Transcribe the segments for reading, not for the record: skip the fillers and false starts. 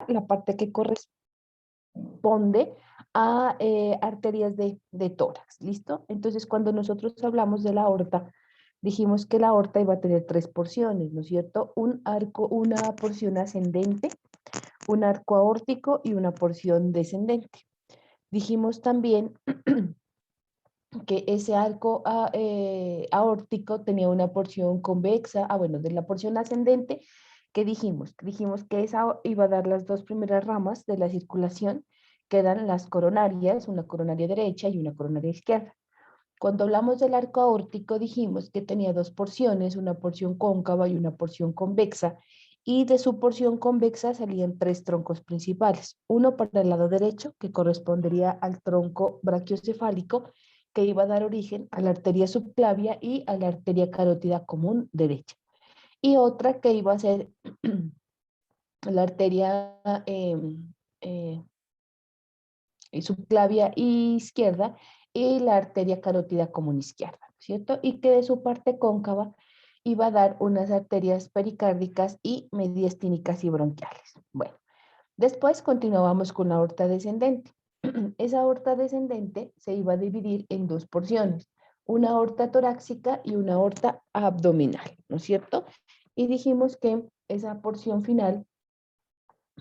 la parte que corresponde a arterias de tórax, ¿listo? Entonces, cuando nosotros hablamos de la aorta, dijimos que la aorta iba a tener tres porciones, ¿no es cierto? Un arco, una porción ascendente, un arco aórtico y una porción descendente. Dijimos también que ese arco aórtico tenía una porción convexa, bueno, de la porción ascendente, ¿qué dijimos? Dijimos que esa iba a dar las dos primeras ramas de la circulación, que eran las coronarias, una coronaria derecha y una coronaria izquierda. Cuando hablamos del arco aórtico dijimos que tenía dos porciones, una porción cóncava y una porción convexa, y de su porción convexa salían tres troncos principales. Uno para el lado derecho, que correspondería al tronco brachiocefálico, que iba a dar origen a la arteria subclavia y a la arteria carótida común derecha. Y otra que iba a ser la arteria eh, subclavia izquierda y la arteria carótida común izquierda, ¿cierto? Y que de su parte cóncava iba a dar unas arterias pericárdicas y mediastínicas y bronquiales. Bueno, después continuábamos con la aorta descendente. Esa aorta descendente se iba a dividir en dos porciones, una aorta torácica y una aorta abdominal, ¿no es cierto? Y dijimos que esa porción final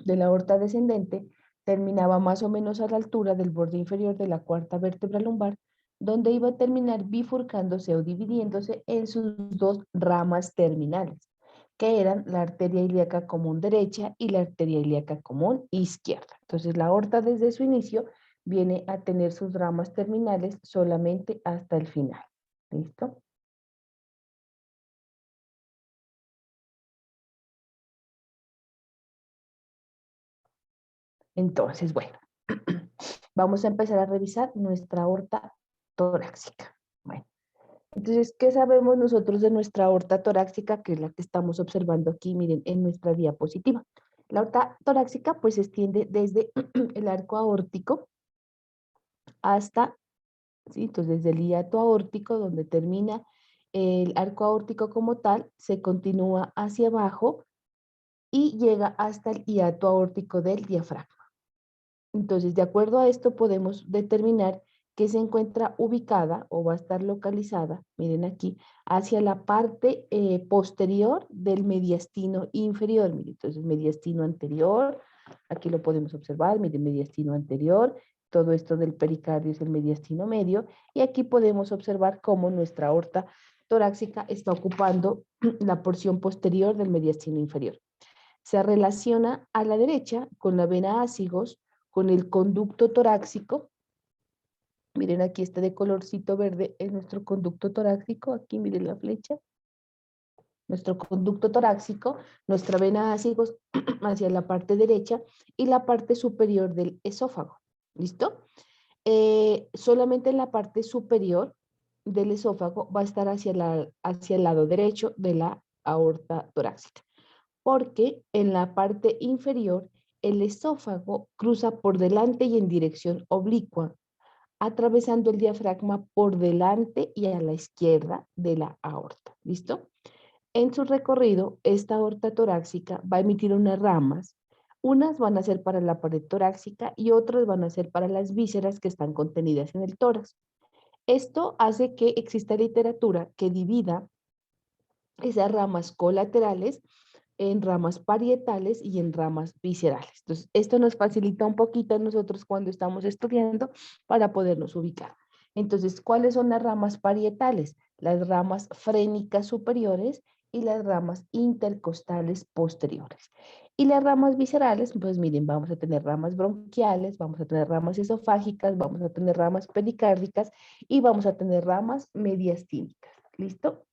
de la aorta descendente terminaba más o menos a la altura del borde inferior de la cuarta vértebra lumbar, donde iba a terminar bifurcándose o dividiéndose en sus dos ramas terminales, que eran la arteria ilíaca común derecha y la arteria ilíaca común izquierda. Entonces la aorta desde su inicio viene a tener sus ramas terminales solamente hasta el final. ¿Listo? Entonces, bueno, vamos a empezar a revisar nuestra aorta torácica. Bueno, entonces, ¿qué sabemos nosotros de nuestra aorta torácica, que es la que estamos observando aquí, miren, en nuestra diapositiva? La aorta torácica pues se extiende desde el arco aórtico hasta, ¿sí? Entonces desde el hiato aórtico, donde termina el arco aórtico como tal, se continúa hacia abajo y llega hasta el hiato aórtico del diafragma. Entonces, de acuerdo a esto, podemos determinar que se encuentra ubicada o va a estar localizada, miren aquí, hacia la parte posterior del mediastino inferior. Miren, entonces, mediastino anterior, aquí lo podemos observar, miren, mediastino anterior, todo esto del pericardio es el mediastino medio, y aquí podemos observar cómo nuestra aorta torácica está ocupando la porción posterior del mediastino inferior. Se relaciona a la derecha con la vena ácigos, con el conducto torácico. Miren, aquí este de colorcito verde es nuestro conducto torácico. Aquí miren la flecha. Nuestro conducto torácico, nuestra vena ácigos hacia la parte derecha y la parte superior del esófago. ¿Listo? Solamente en la parte superior del esófago va a estar hacia el lado derecho de la aorta torácica, porque en la parte inferior el esófago cruza por delante y en dirección oblicua, atravesando el diafragma por delante y a la izquierda de la aorta. ¿Listo? En su recorrido, esta aorta torácica va a emitir unas ramas. Unas van a ser para la pared torácica y otras van a ser para las vísceras que están contenidas en el tórax. Esto hace que exista literatura que divida esas ramas colaterales en ramas parietales y en ramas viscerales. Entonces, esto nos facilita un poquito a nosotros cuando estamos estudiando para podernos ubicar. Entonces, ¿cuáles son las ramas parietales? Las ramas frénicas superiores y las ramas intercostales posteriores. Y las ramas viscerales, pues miren, vamos a tener ramas bronquiales, vamos a tener ramas esofágicas, vamos a tener ramas pericárdicas y vamos a tener ramas mediastínicas. ¿Listo?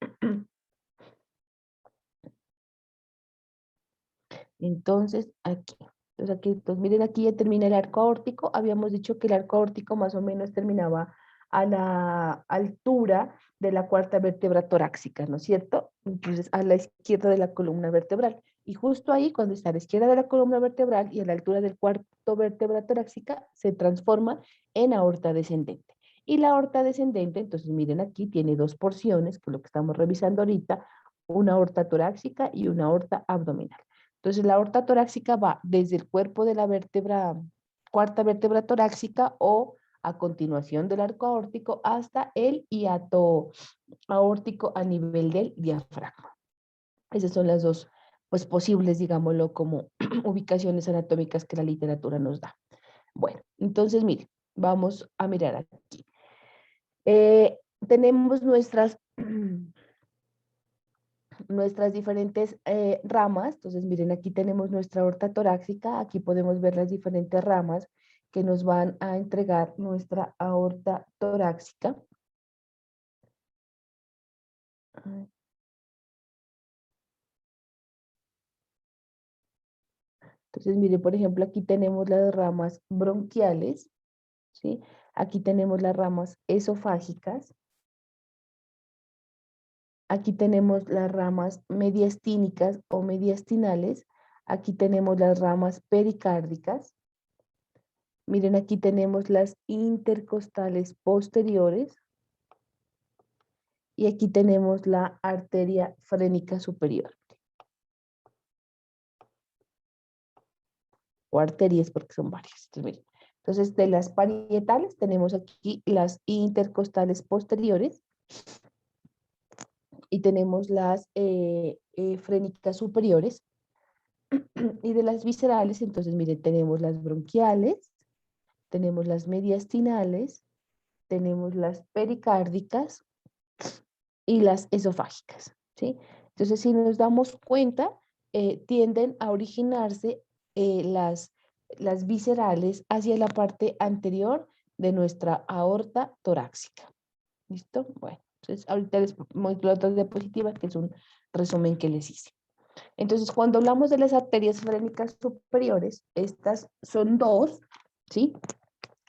Entonces, aquí. Entonces, aquí, pues miren, aquí ya termina el arco aórtico. Habíamos dicho que el arco aórtico más o menos terminaba a la altura de la cuarta vértebra torácica, ¿no es cierto? Entonces, a la izquierda de la columna vertebral. Y justo ahí, cuando está a la izquierda de la columna vertebral y a la altura del cuarto vértebra torácica, se transforma en aorta descendente. Y la aorta descendente, entonces miren aquí, tiene dos porciones, que es lo que estamos revisando ahorita, una aorta torácica y una aorta abdominal. Entonces la aorta torácica va desde el cuerpo de la cuarta vértebra torácica o a continuación del arco aórtico hasta el hiato aórtico a nivel del diafragma. Esas son las dos, pues, posibles, digámoslo, como ubicaciones anatómicas que la literatura nos da. Bueno, entonces, mire, vamos a mirar aquí. Tenemos nuestras diferentes ramas. Entonces, miren, aquí tenemos nuestra aorta torácica. Aquí podemos ver las diferentes ramas que nos van a entregar nuestra aorta torácica. Entonces, mire, por ejemplo, aquí tenemos las ramas bronquiales, ¿sí? Aquí tenemos las ramas esofágicas. Aquí tenemos las ramas mediastínicas o mediastinales. Aquí tenemos las ramas pericárdicas. Miren, aquí tenemos las intercostales posteriores. Y aquí tenemos la arteria frénica superior. O arterias porque son varias. Entonces, miren. Entonces, de las parietales tenemos aquí las intercostales posteriores. Y tenemos las frénicas superiores. Y de las viscerales, entonces, miren, tenemos las bronquiales, tenemos las mediastinales, tenemos las pericárdicas y las esofágicas, ¿sí? Entonces, si nos damos cuenta, tienden a originarse las viscerales hacia la parte anterior de nuestra aorta torácica. ¿Listo? Bueno, entonces ahorita les muestro las otras diapositivas, que es un resumen que les hice. Entonces, cuando hablamos de las arterias frénicas superiores, estas son dos, ¿sí?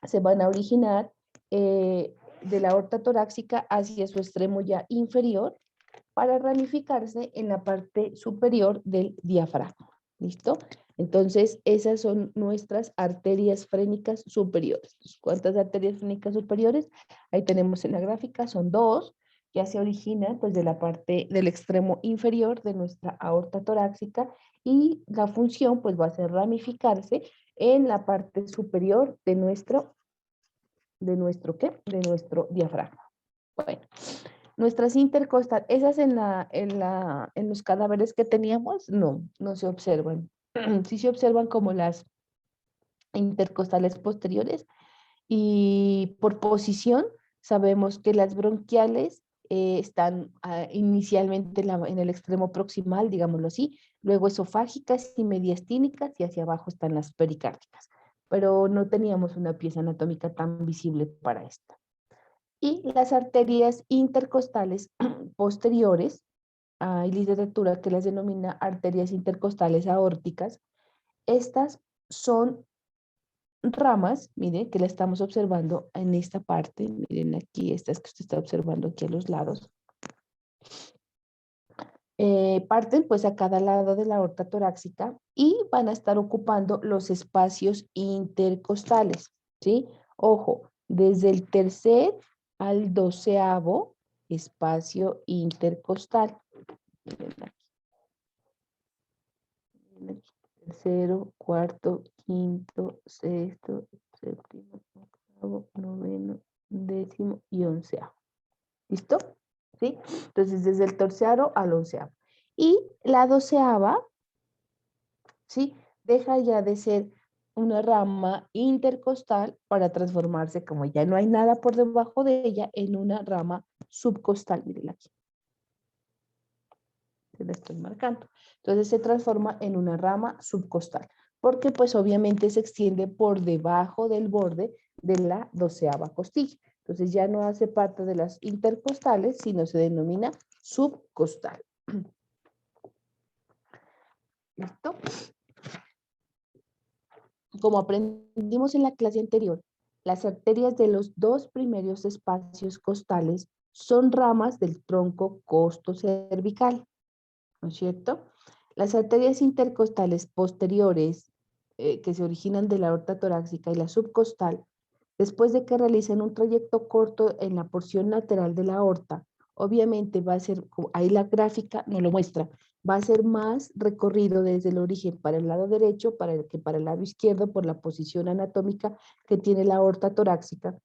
Se van a originar de la aorta torácica hacia su extremo ya inferior para ramificarse en la parte superior del diafragma. ¿Listo? Entonces, esas son nuestras arterias frénicas superiores. ¿Cuántas arterias frénicas superiores? Ahí tenemos en la gráfica, son dos, ya se originan pues de la parte del extremo inferior de nuestra aorta torácica y la función pues va a ser ramificarse en la parte superior de nuestro ¿qué? De nuestro diafragma. Bueno, nuestras intercostales, esas en los cadáveres que teníamos, no se observan. Sí se observan como las intercostales posteriores y por posición sabemos que las bronquiales están inicialmente en el extremo proximal, digámoslo así, luego esofágicas y mediastínicas y hacia abajo están las pericárdicas, pero no teníamos una pieza anatómica tan visible para esta. Y las arterias intercostales posteriores, hay literatura que las denomina arterias intercostales aórticas. Estas son ramas, mire, que la estamos observando en esta parte, miren aquí, estas que usted está observando aquí a los lados. Parten pues a cada lado de la aorta torácica y van a estar ocupando los espacios intercostales, ¿sí? Ojo, desde el tercer al 12º espacio intercostal. Miren aquí. Miren aquí. Tercero, cuarto, quinto, sexto, séptimo, octavo, noveno, 10º y 11º. ¿Listo? ¿Sí? Entonces, desde el 13º al 11º. Y la 12ª, ¿sí? Deja ya de ser una rama intercostal para transformarse, como ya no hay nada por debajo de ella, en una rama subcostal. Miren aquí. Se la estoy marcando. Entonces se transforma en una rama subcostal, porque pues obviamente se extiende por debajo del borde de la 12ª costilla. Entonces ya no hace parte de las intercostales, sino se denomina subcostal. ¿Listo? Como aprendimos en la clase anterior, las arterias de los dos primeros espacios costales son ramas del tronco costocervical, ¿no es cierto? Las arterias intercostales posteriores que se originan de la aorta torácica y la subcostal, después de que realicen un trayecto corto en la porción lateral de la aorta, obviamente va a ser, ahí la gráfica no lo muestra, va a ser más recorrido desde el origen para el lado derecho que para el lado izquierdo por la posición anatómica que tiene la aorta torácica.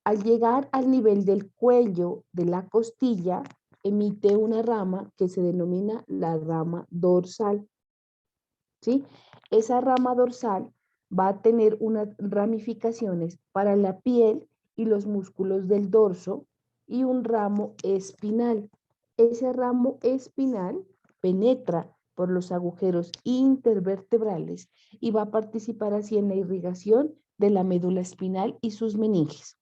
Al llegar al nivel del cuello de la costilla, emite una rama que se denomina la rama dorsal, ¿sí? Esa rama dorsal va a tener unas ramificaciones para la piel y los músculos del dorso y un ramo espinal. Ese ramo espinal penetra por los agujeros intervertebrales y va a participar así en la irrigación de la médula espinal y sus meninges.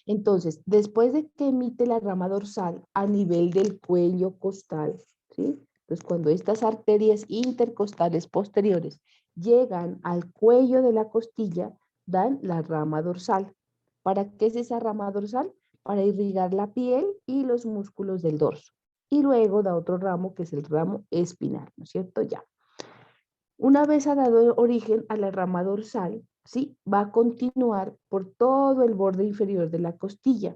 Entonces, después de que emite la rama dorsal a nivel del cuello costal, ¿sí? Entonces, cuando estas arterias intercostales posteriores llegan al cuello de la costilla, dan la rama dorsal. ¿Para qué es esa rama dorsal? Para irrigar la piel y los músculos del dorso. Y luego da otro ramo que es el ramo espinal, ¿no es cierto? Ya. Una vez ha dado origen a la rama dorsal, ¿sí? Va a continuar por todo el borde inferior de la costilla,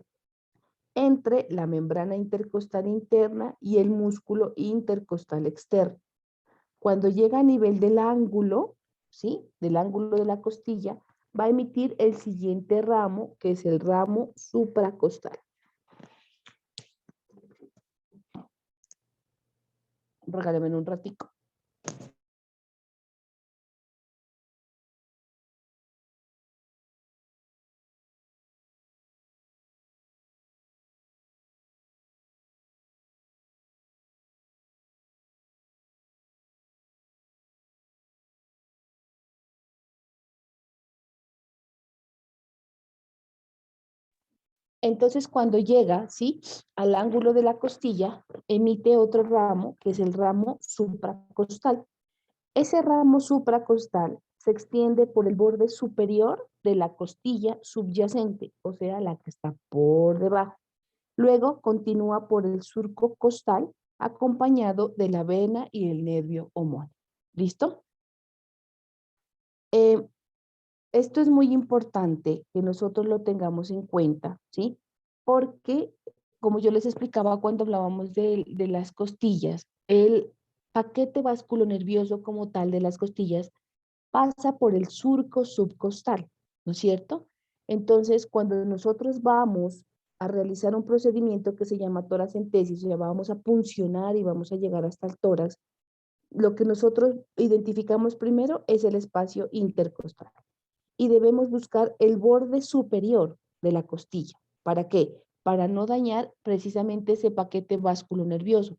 entre la membrana intercostal interna y el músculo intercostal externo. Cuando llega a nivel del ángulo, ¿sí? Del ángulo de la costilla, va a emitir el siguiente ramo, que es el ramo supracostal. Regálame un ratico. Entonces, cuando llega, ¿sí? Al ángulo de la costilla, emite otro ramo, que es el ramo supracostal. Ese ramo supracostal se extiende por el borde superior de la costilla subyacente, o sea, la que está por debajo. Luego continúa por el surco costal, acompañado de la vena y el nervio homónimo. ¿Listo? Eh, Esto es muy importante que nosotros lo tengamos en cuenta, ¿sí? Porque, como yo les explicaba cuando hablábamos de las costillas, el paquete vasculonervioso como tal de las costillas pasa por el surco subcostal, ¿no es cierto? Entonces, cuando nosotros vamos a realizar un procedimiento que se llama toracentesis, o sea, vamos a puncionar y vamos a llegar hasta el tórax, lo que nosotros identificamos primero es el espacio intercostal y debemos buscar el borde superior de la costilla. ¿Para qué? Para no dañar precisamente ese paquete vasculonervioso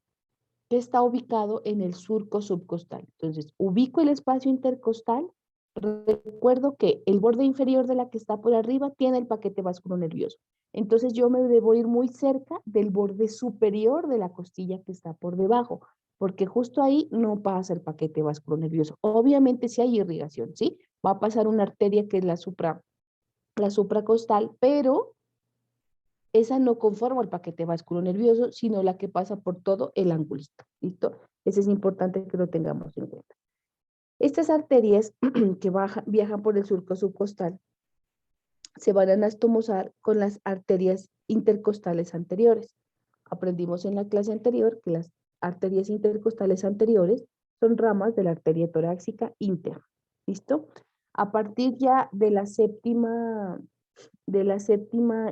que está ubicado en el surco subcostal. Entonces, ubico el espacio intercostal, recuerdo que el borde inferior de la que está por arriba tiene el paquete vasculonervioso. Entonces, yo me debo ir muy cerca del borde superior de la costilla que está por debajo, porque justo ahí no pasa el paquete vasculonervioso. Obviamente, si hay irrigación, ¿sí? Va a pasar una arteria que es la supracostal, pero esa no conforma el paquete vasculonervioso, sino la que pasa por todo el angulito. ¿Listo? Eso es importante que lo tengamos en cuenta. Estas arterias que viajan por el surco subcostal se van a anastomosar con las arterias intercostales anteriores. Aprendimos en la clase anterior que las arterias intercostales anteriores son ramas de la arteria torácica interna. ¿Listo? A partir ya de la séptima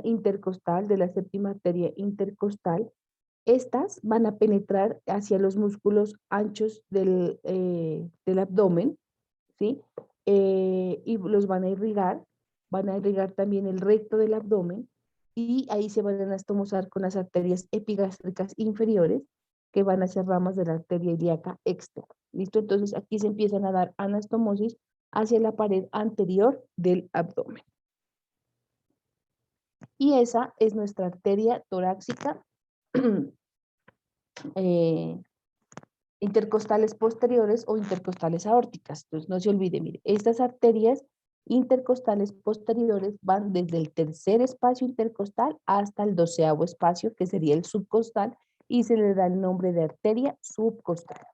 intercostal, de la séptima arteria intercostal, estas van a penetrar hacia los músculos anchos del abdomen, ¿sí? Y los van a irrigar también el recto del abdomen y ahí se van a anastomosar con las arterias epigástricas inferiores que van a ser ramas de la arteria ilíaca externa. ¿Listo? Entonces aquí se empiezan a dar anastomosis hacia la pared anterior del abdomen. Y esa es nuestra arteria torácica intercostales posteriores o intercostales aórticas. Entonces no se olvide, mire, estas arterias intercostales posteriores van desde el tercer espacio intercostal hasta el 12º espacio, que sería el subcostal, y se le da el nombre de arteria subcostal.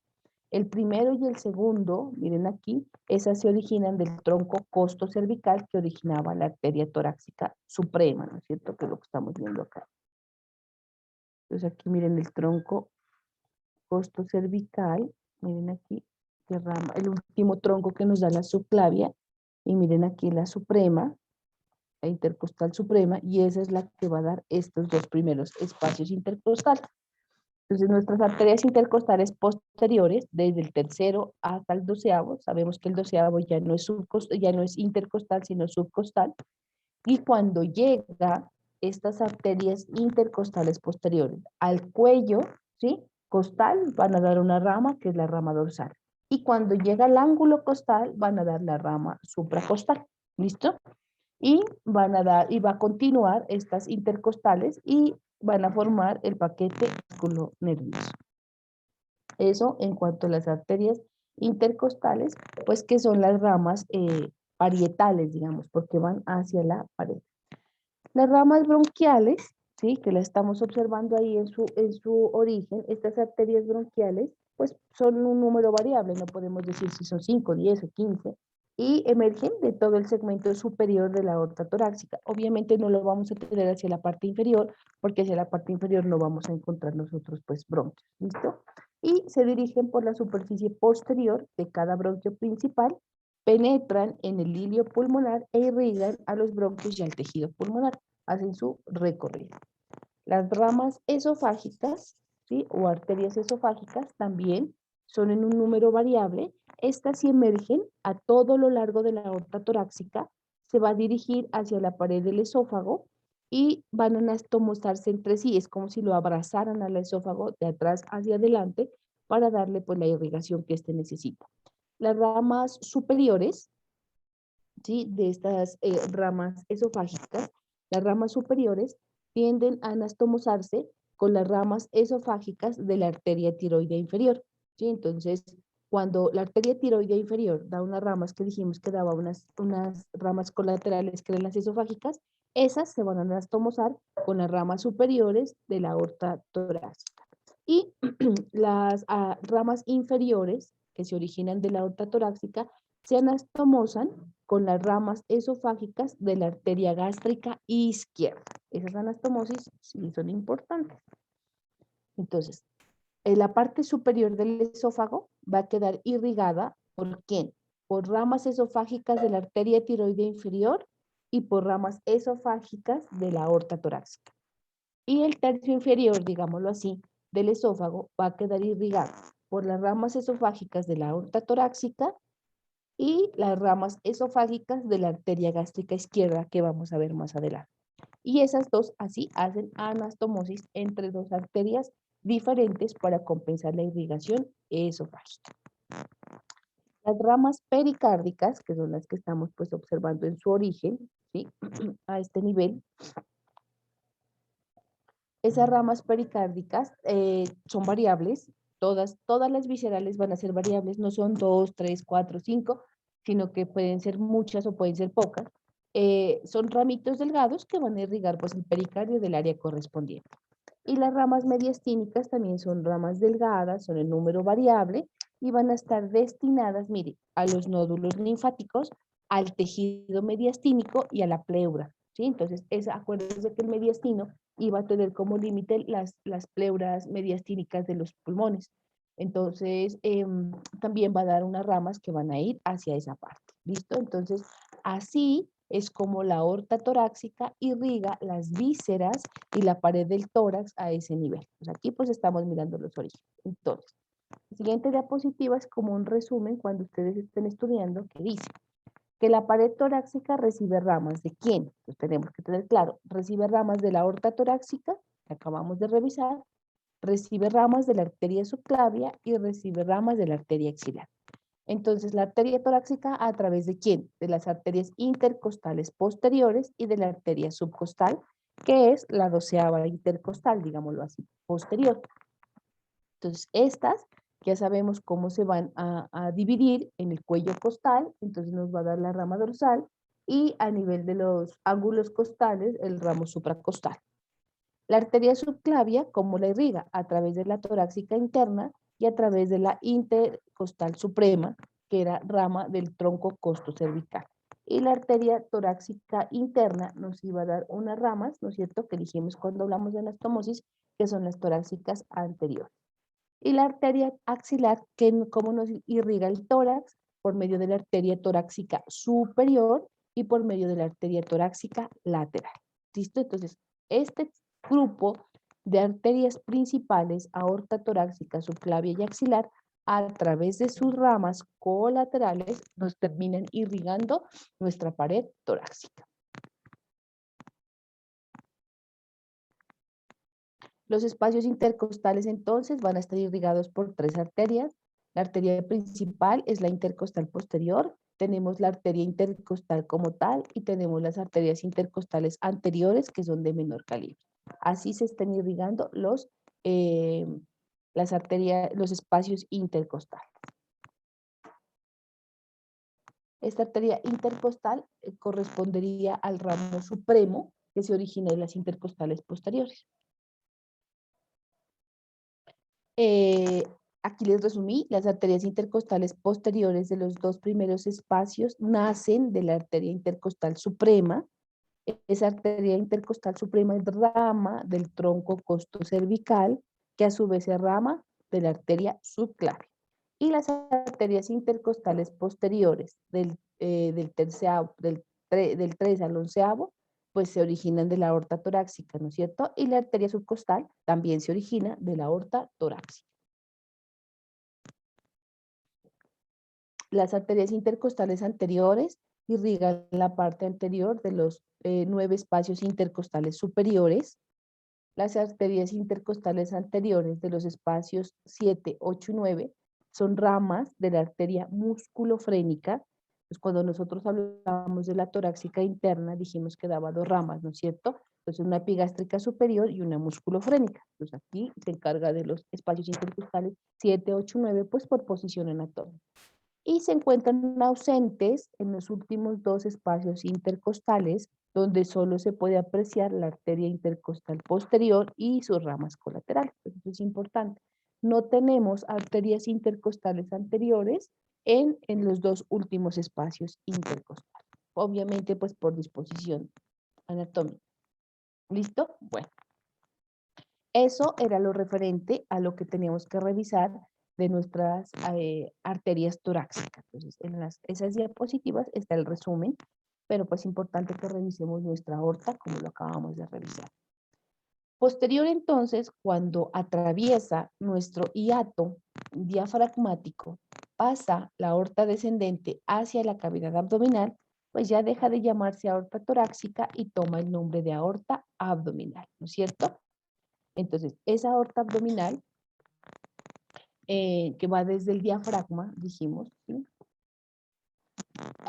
El primero y el segundo, miren aquí, esas se originan del tronco costocervical que originaba la arteria torácica suprema, ¿no es cierto? Que es lo que estamos viendo acá. Entonces aquí miren el tronco costo cervical, miren aquí, que rama, el último tronco que nos da la subclavia, y miren aquí la suprema, la intercostal suprema, y esa es la que va a dar estos dos primeros espacios intercostales. Entonces, nuestras arterias intercostales posteriores, desde el tercero hasta el doceavo, sabemos que el doceavo ya no es, ya no es intercostal, sino subcostal, y cuando llega estas arterias intercostales posteriores al cuello, ¿sí? Costal, van a dar una rama, que es la rama dorsal. Y cuando llega al ángulo costal, van a dar la rama supracostal. ¿Listo? Y van a dar, y va a continuar estas intercostales y van a formar el paquete nervioso. Eso en cuanto a las arterias intercostales, pues que son las ramas parietales, digamos, porque van hacia la pared. Las ramas bronquiales, ¿sí? Que la estamos observando ahí en su origen, estas arterias bronquiales, pues son un número variable, no podemos decir si son 5, 10 o 15, y emergen de todo el segmento superior de la aorta torácica. Obviamente no lo vamos a tener hacia la parte inferior, porque hacia la parte inferior no vamos a encontrar nosotros pues bronquios, ¿listo? Y se dirigen por la superficie posterior de cada bronquio principal, penetran en el hilio pulmonar e irrigan a los bronquios y al tejido pulmonar, hacen su recorrido. Las ramas esofágicas, ¿sí? O arterias esofágicas también son en un número variable. Estas si emergen a todo lo largo de la aorta torácica, se va a dirigir hacia la pared del esófago y van a anastomosarse entre sí. Es como si lo abrazaran al esófago de atrás hacia adelante para darle pues la irrigación que éste necesita. Las ramas superiores, ¿sí? De estas ramas esofágicas, las ramas superiores tienden a anastomosarse con las ramas esofágicas de la arteria tiroidea inferior, ¿sí? Entonces, cuando la arteria tiroidea inferior da unas ramas que dijimos que daba unas ramas colaterales que eran las esofágicas, esas se van a anastomosar con las ramas superiores de la aorta torácica. Y las ramas inferiores que se originan de la aorta torácica se anastomosan con las ramas esofágicas de la arteria gástrica izquierda. Esas anastomosis sí son importantes. Entonces, en la parte superior del esófago va a quedar irrigada ¿por quién? Por ramas esofágicas de la arteria tiroidea inferior y por ramas esofágicas de la aorta torácica. Y el tercio inferior, digámoslo así, del esófago va a quedar irrigado por las ramas esofágicas de la aorta torácica y las ramas esofágicas de la arteria gástrica izquierda que vamos a ver más adelante. Y esas dos así hacen anastomosis entre dos arterias diferentes para compensar la irrigación esofágica. Las ramas pericárdicas, que son las que estamos pues observando en su origen, ¿sí? A este nivel, esas ramas pericárdicas son variables, todas las viscerales van a ser variables, no son 2, 3, 4, 5, sino que pueden ser muchas o pueden ser pocas. Son ramitos delgados que van a irrigar pues, el pericardio del área correspondiente. Y las ramas mediastínicas también son ramas delgadas, son el número variable y van a estar destinadas, mire, a los nódulos linfáticos, al tejido mediastínico y a la pleura. ¿Sí? Entonces, acuérdense que el mediastino iba a tener como límite las pleuras mediastínicas de los pulmones. Entonces, también va a dar unas ramas que van a ir hacia esa parte. ¿Listo? Entonces, así es como la aorta torácica irriga las vísceras y la pared del tórax a ese nivel. Pues aquí pues estamos mirando los orígenes. Entonces, la siguiente diapositiva es como un resumen cuando ustedes estén estudiando que dice que la pared torácica recibe ramas. ¿De quién? Pues tenemos que tener claro, recibe ramas de la aorta torácica, que acabamos de revisar, recibe ramas de la arteria subclavia y recibe ramas de la arteria axilar. Entonces, la arteria torácica, ¿a través de quién? De las arterias intercostales posteriores y de la arteria subcostal, que es la 12ª intercostal, digámoslo así, posterior. Entonces, estas ya sabemos cómo se van a dividir en el cuello costal, entonces nos va a dar la rama dorsal, y a nivel de los ángulos costales, el ramo supracostal. La arteria subclavia, ¿cómo la irriga? A través de la torácica interna y a través de la intercostal suprema, que era rama del tronco costocervical. Y la arteria torácica interna nos iba a dar unas ramas, ¿no es cierto?, que dijimos cuando hablamos de anastomosis, que son las torácicas anteriores. Y la arteria axilar, cómo nos irriga el tórax, por medio de la arteria torácica superior y por medio de la arteria torácica lateral. ¿Listo? Entonces, este grupo de arterias principales, aorta torácica, subclavia y axilar, a través de sus ramas colaterales, nos terminan irrigando nuestra pared torácica. Los espacios intercostales entonces van a estar irrigados por 3 arterias. La arteria principal es la intercostal posterior, tenemos la arteria intercostal como tal y tenemos las arterias intercostales anteriores que son de menor calibre. Así se están irrigando los espacios intercostales. Esta arteria intercostal correspondería al ramo supremo que se origina en las intercostales posteriores. Aquí les resumí, las arterias intercostales posteriores de los 2 primeros espacios nacen de la arteria intercostal suprema. Esa arteria intercostal suprema es rama del tronco costocervical, que a su vez es rama de la arteria subclavia. Y las arterias intercostales posteriores del 3 al 11º, pues se originan de la aorta torácica, ¿no es cierto? Y la arteria subcostal también se origina de la aorta torácica. Las arterias intercostales anteriores irrigan la parte anterior de los 9 espacios intercostales superiores. Las arterias intercostales anteriores de los espacios 7, 8 y 9 son ramas de la arteria musculofrénica. Pues cuando nosotros hablamos de la torácica interna, dijimos que daba 2 ramas, ¿no es cierto? Entonces una epigástrica superior y una musculofrénica. Entonces aquí se encarga de los espacios intercostales 7, 8 y 9, pues por posición anatómica. Y se encuentran ausentes en los últimos 2 espacios intercostales, donde solo se puede apreciar la arteria intercostal posterior y sus ramas colaterales. Eso es importante. No tenemos arterias intercostales anteriores en los 2 últimos espacios intercostales. Obviamente, pues por disposición anatómica. ¿Listo? Bueno. Eso era lo referente a lo que teníamos que revisar de nuestras arterias torácicas. Entonces, en esas diapositivas está el resumen, pero pues es importante que revisemos nuestra aorta como lo acabamos de revisar. Posterior entonces, cuando atraviesa nuestro hiato diafragmático, pasa la aorta descendente hacia la cavidad abdominal, pues ya deja de llamarse aorta torácica y toma el nombre de aorta abdominal, ¿no es cierto? Entonces, esa aorta abdominal, que va desde el diafragma, dijimos, ¿sí?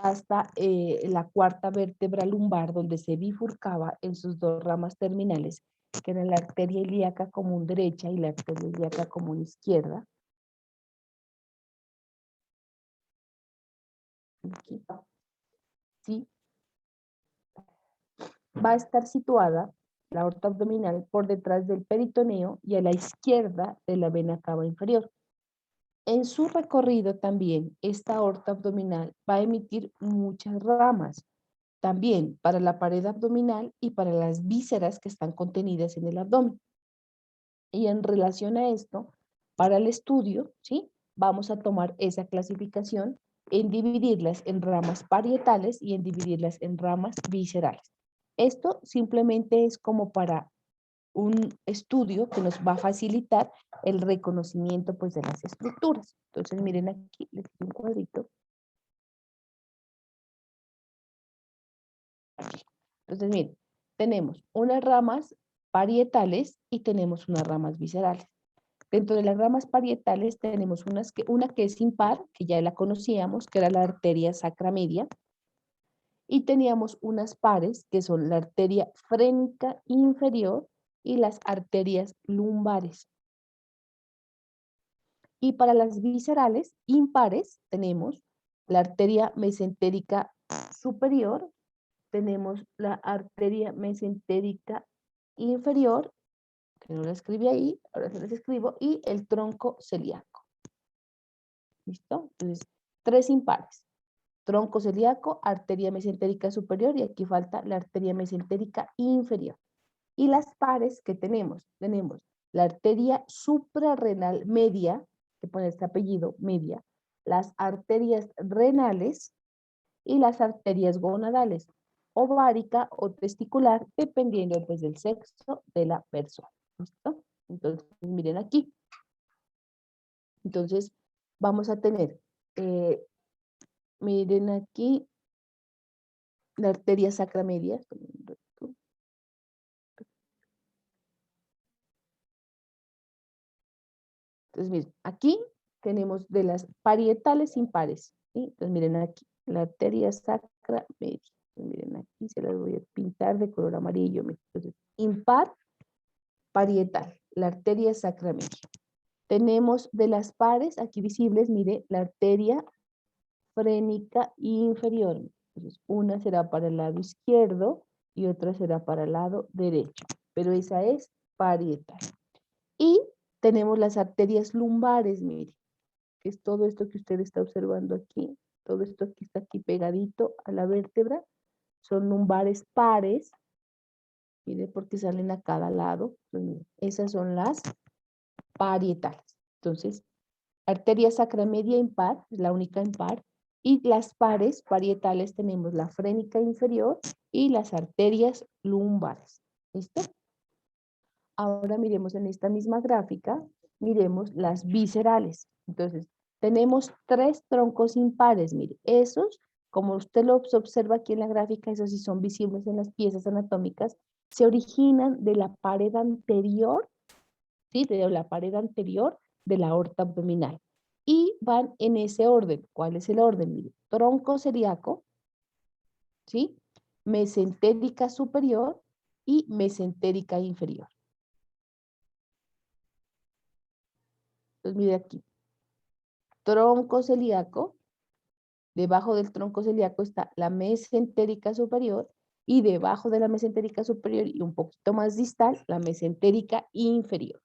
Hasta la cuarta vértebra lumbar, donde se bifurcaba en sus 2 ramas terminales, que era la arteria ilíaca común derecha y la arteria ilíaca común izquierda. Aquí. ¿Sí? Va a estar situada la aorta abdominal por detrás del peritoneo y a la izquierda de la vena cava inferior. En su recorrido también, esta aorta abdominal va a emitir muchas ramas, también para la pared abdominal y para las vísceras que están contenidas en el abdomen. Y en relación a esto, para el estudio, ¿sí? Vamos a tomar esa clasificación en dividirlas en ramas parietales y en dividirlas en ramas viscerales. Esto simplemente es como para un estudio que nos va a facilitar el reconocimiento pues de las estructuras. Entonces miren aquí, les doy un cuadrito. Aquí. Entonces miren, tenemos unas ramas parietales y tenemos unas ramas viscerales. Dentro de las ramas parietales tenemos una que es impar, que ya la conocíamos, que era la arteria sacra media, y teníamos unas pares, que son la arteria frénica inferior y las arterias lumbares. Y para las viscerales impares tenemos la arteria mesentérica superior, tenemos la arteria mesentérica inferior, que no la escribí ahí, ahora se las escribo, y el tronco celíaco. ¿Listo? Entonces, 3 impares. Tronco celíaco, arteria mesentérica superior, y aquí falta la arteria mesentérica inferior. Y las pares que tenemos la arteria suprarrenal media, que pone este apellido, media, las arterias renales y las arterias gonadales, ovárica o testicular, dependiendo pues del sexo de la persona. ¿Listo? Entonces, miren aquí. Entonces, vamos a tener, miren aquí, la arteria sacra media. Entonces, miren, aquí tenemos de las parietales impares. ¿Sí? Entonces, miren aquí, la arteria sacra media. Entonces, miren aquí, se las voy a pintar de color amarillo. Entonces, impar, parietal, la arteria sacra media. Tenemos de las pares, aquí visibles, mire, la arteria frénica inferior. Entonces, una será para el lado izquierdo y otra será para el lado derecho. Pero esa es parietal. Y tenemos las arterias lumbares, mire, que es todo esto que usted está observando aquí. Todo esto que está aquí pegadito a la vértebra. Son lumbares pares. Mire, porque salen a cada lado. Entonces, mire, esas son las parietales. Entonces, arteria sacra media impar, es la única impar, y las pares parietales tenemos la frénica inferior y las arterias lumbares. ¿Listo? Ahora miremos en esta misma gráfica, miremos las viscerales. Entonces, tenemos 3 troncos impares, mire, esos, como usted los observa aquí en la gráfica, esos sí son visibles en las piezas anatómicas, se originan de la pared anterior, ¿sí? De la pared anterior de la aorta abdominal. Y van en ese orden. ¿Cuál es el orden? Mire, tronco celíaco, ¿sí? Mesentérica superior y mesentérica inferior. Entonces, mire aquí. Tronco celíaco. Debajo del tronco celíaco está la mesentérica superior y debajo de la mesentérica superior y un poquito más distal, la mesentérica inferior.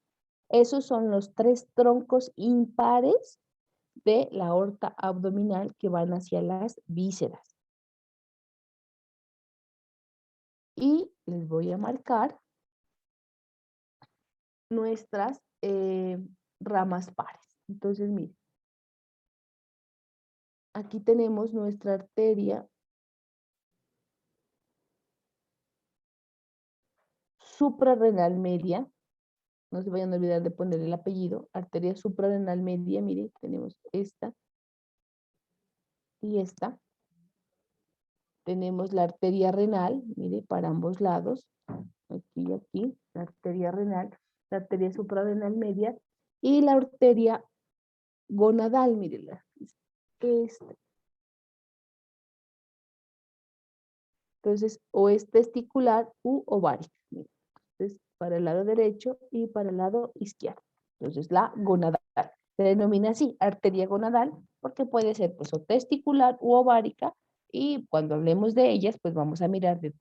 Esos son los 3 troncos impares de la aorta abdominal que van hacia las vísceras. Y les voy a marcar nuestras ramas pares. Entonces, miren, aquí tenemos nuestra arteria suprarrenal media. No se vayan a olvidar de poner el apellido. Arteria suprarrenal media, miren, tenemos esta y esta. Tenemos la arteria renal, mire, para ambos lados. Aquí y aquí, la arteria renal, la arteria suprarrenal media y la arteria gonadal, mírenla. Esta. Entonces, o es testicular u ovárica. Entonces, para el lado derecho y para el lado izquierdo. Entonces, la gonadal. Se denomina así, arteria gonadal, porque puede ser pues o testicular u ovárica, y cuando hablemos de ellas, pues vamos a mirar de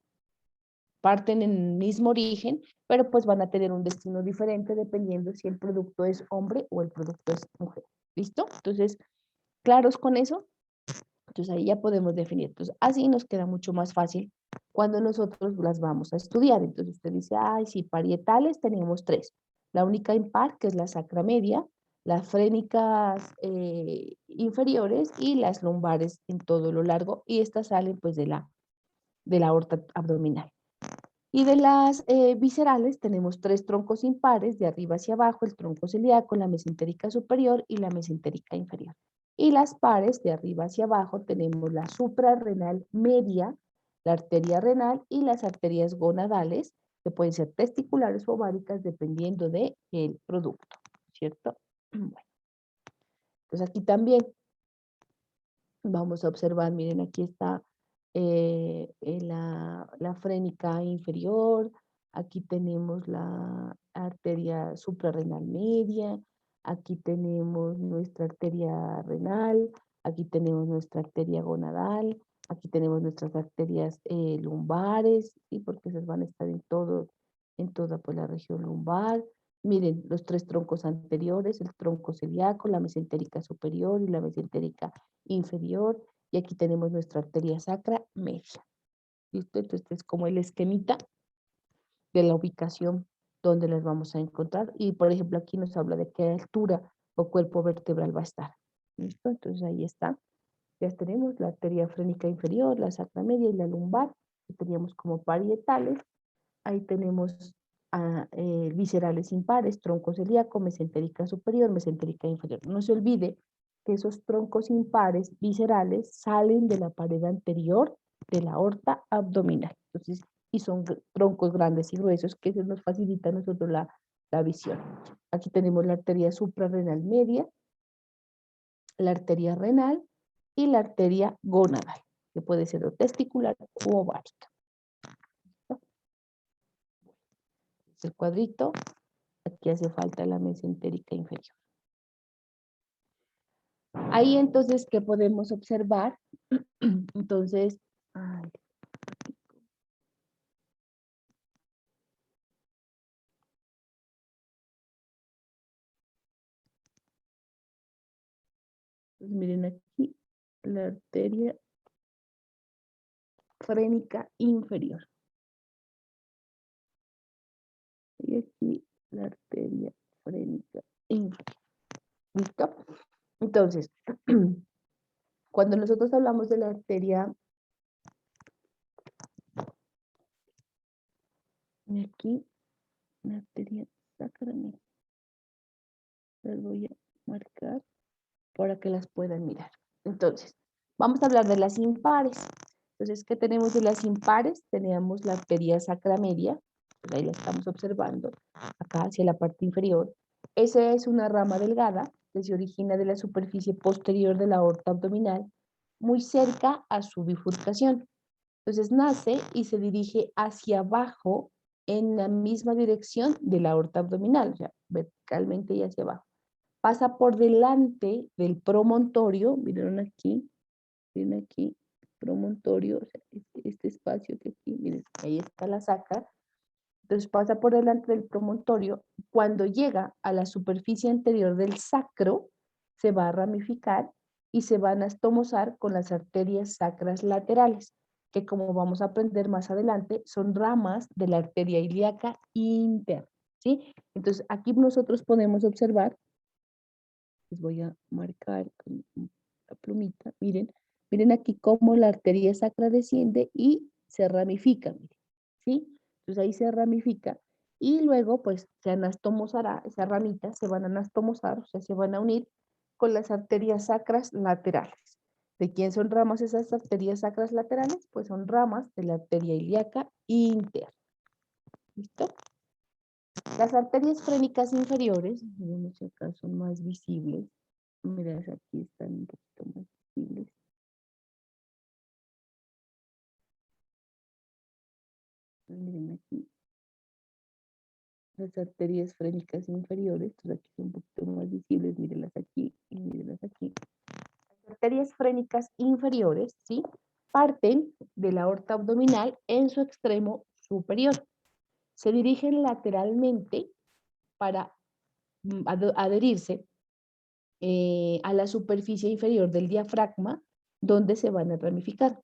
parten en el mismo origen, pero pues van a tener un destino diferente dependiendo si el producto es hombre o el producto es mujer. ¿Listo? Entonces, ¿claros con eso? Entonces ahí ya podemos definir. Entonces así nos queda mucho más fácil cuando nosotros las vamos a estudiar. Entonces usted dice, ay, sí, parietales tenemos 3. La única impar, que es la sacra media, las frénicas inferiores y las lumbares en todo lo largo. Y estas salen pues de la aorta abdominal. Y de las viscerales tenemos 3 troncos impares, de arriba hacia abajo, el tronco celíaco, la mesentérica superior y la mesentérica inferior. Y las pares, de arriba hacia abajo, tenemos la suprarrenal media, la arteria renal y las arterias gonadales, que pueden ser testiculares o ováricas dependiendo del producto, ¿cierto? Bueno, entonces aquí también vamos a observar, miren, aquí está la frénica inferior, aquí tenemos la arteria suprarrenal media, aquí tenemos nuestra arteria renal, aquí tenemos nuestra arteria gonadal, aquí tenemos nuestras arterias lumbares, ¿sí? Porque esas van a estar en toda pues, la región lumbar. Miren, los 3 troncos anteriores, el tronco celíaco, la mesentérica superior y la mesentérica inferior, y aquí tenemos nuestra arteria sacra media. ¿Listo? Entonces, este es como el esquemita de la ubicación dónde las vamos a encontrar. Y por ejemplo, aquí nos habla de qué altura o cuerpo vertebral va a estar. ¿Listo? Entonces ahí está. Ya tenemos la arteria frénica inferior, la sacra media y la lumbar, que teníamos como parietales. Ahí tenemos viscerales impares, tronco celíaco, mesentérica superior, mesentérica inferior. No se olvide que esos troncos impares viscerales salen de la pared anterior de la aorta abdominal. Entonces, y son troncos grandes y gruesos que se nos facilita a nosotros la visión. Aquí tenemos la arteria suprarrenal media, la arteria renal y la arteria gonadal, que puede ser o testicular o ovárica. El cuadrito, aquí hace falta la mesentérica inferior. Ahí entonces, ¿qué podemos observar? Entonces, ay, pues miren aquí la arteria frénica inferior. Y aquí la arteria frénica inferior. ¿Listo? Entonces, cuando nosotros hablamos de la arteria, y aquí, la arteria sacral, las voy a marcar para que las puedan mirar. Entonces, vamos a hablar de las impares. Entonces, ¿qué tenemos de las impares? Teníamos la arteria sacra media, pues ahí la estamos observando, acá hacia la parte inferior. Esa es una rama delgada que se origina de la superficie posterior de la aorta abdominal, muy cerca a su bifurcación. Entonces nace y se dirige hacia abajo en la misma dirección de la aorta abdominal, o sea, verticalmente y hacia abajo. Pasa por delante del promontorio, miren aquí, promontorio, o sea, este espacio que aquí, miren, ahí está la sacra. Entonces pasa por delante del promontorio. Cuando llega a la superficie anterior del sacro, se va a ramificar y se va a anastomosar con las arterias sacras laterales, que como vamos a aprender más adelante, son ramas de la arteria ilíaca interna, ¿sí? Entonces aquí nosotros podemos observar, les voy a marcar con la plumita, miren aquí cómo la arteria sacra desciende y se ramifica, miren, ¿sí? Entonces ahí se ramifica y luego pues se anastomosará, esas ramitas se van a anastomosar, o sea, se van a unir con las arterias sacras laterales. ¿De quién son ramas esas arterias sacras laterales? Pues son ramas de la arteria ilíaca interna. ¿Listo? Las arterias frénicas inferiores, miren si acá son más visibles. Mira, aquí están un poquito más visibles. Miren aquí. Las arterias frénicas inferiores, entonces aquí son un poquito más visibles, mírenlas aquí y mírenlas aquí. Las arterias frénicas inferiores, ¿sí? Parten de la aorta abdominal en su extremo superior. Se dirigen lateralmente para adherirse a la superficie inferior del diafragma, donde se van a ramificar.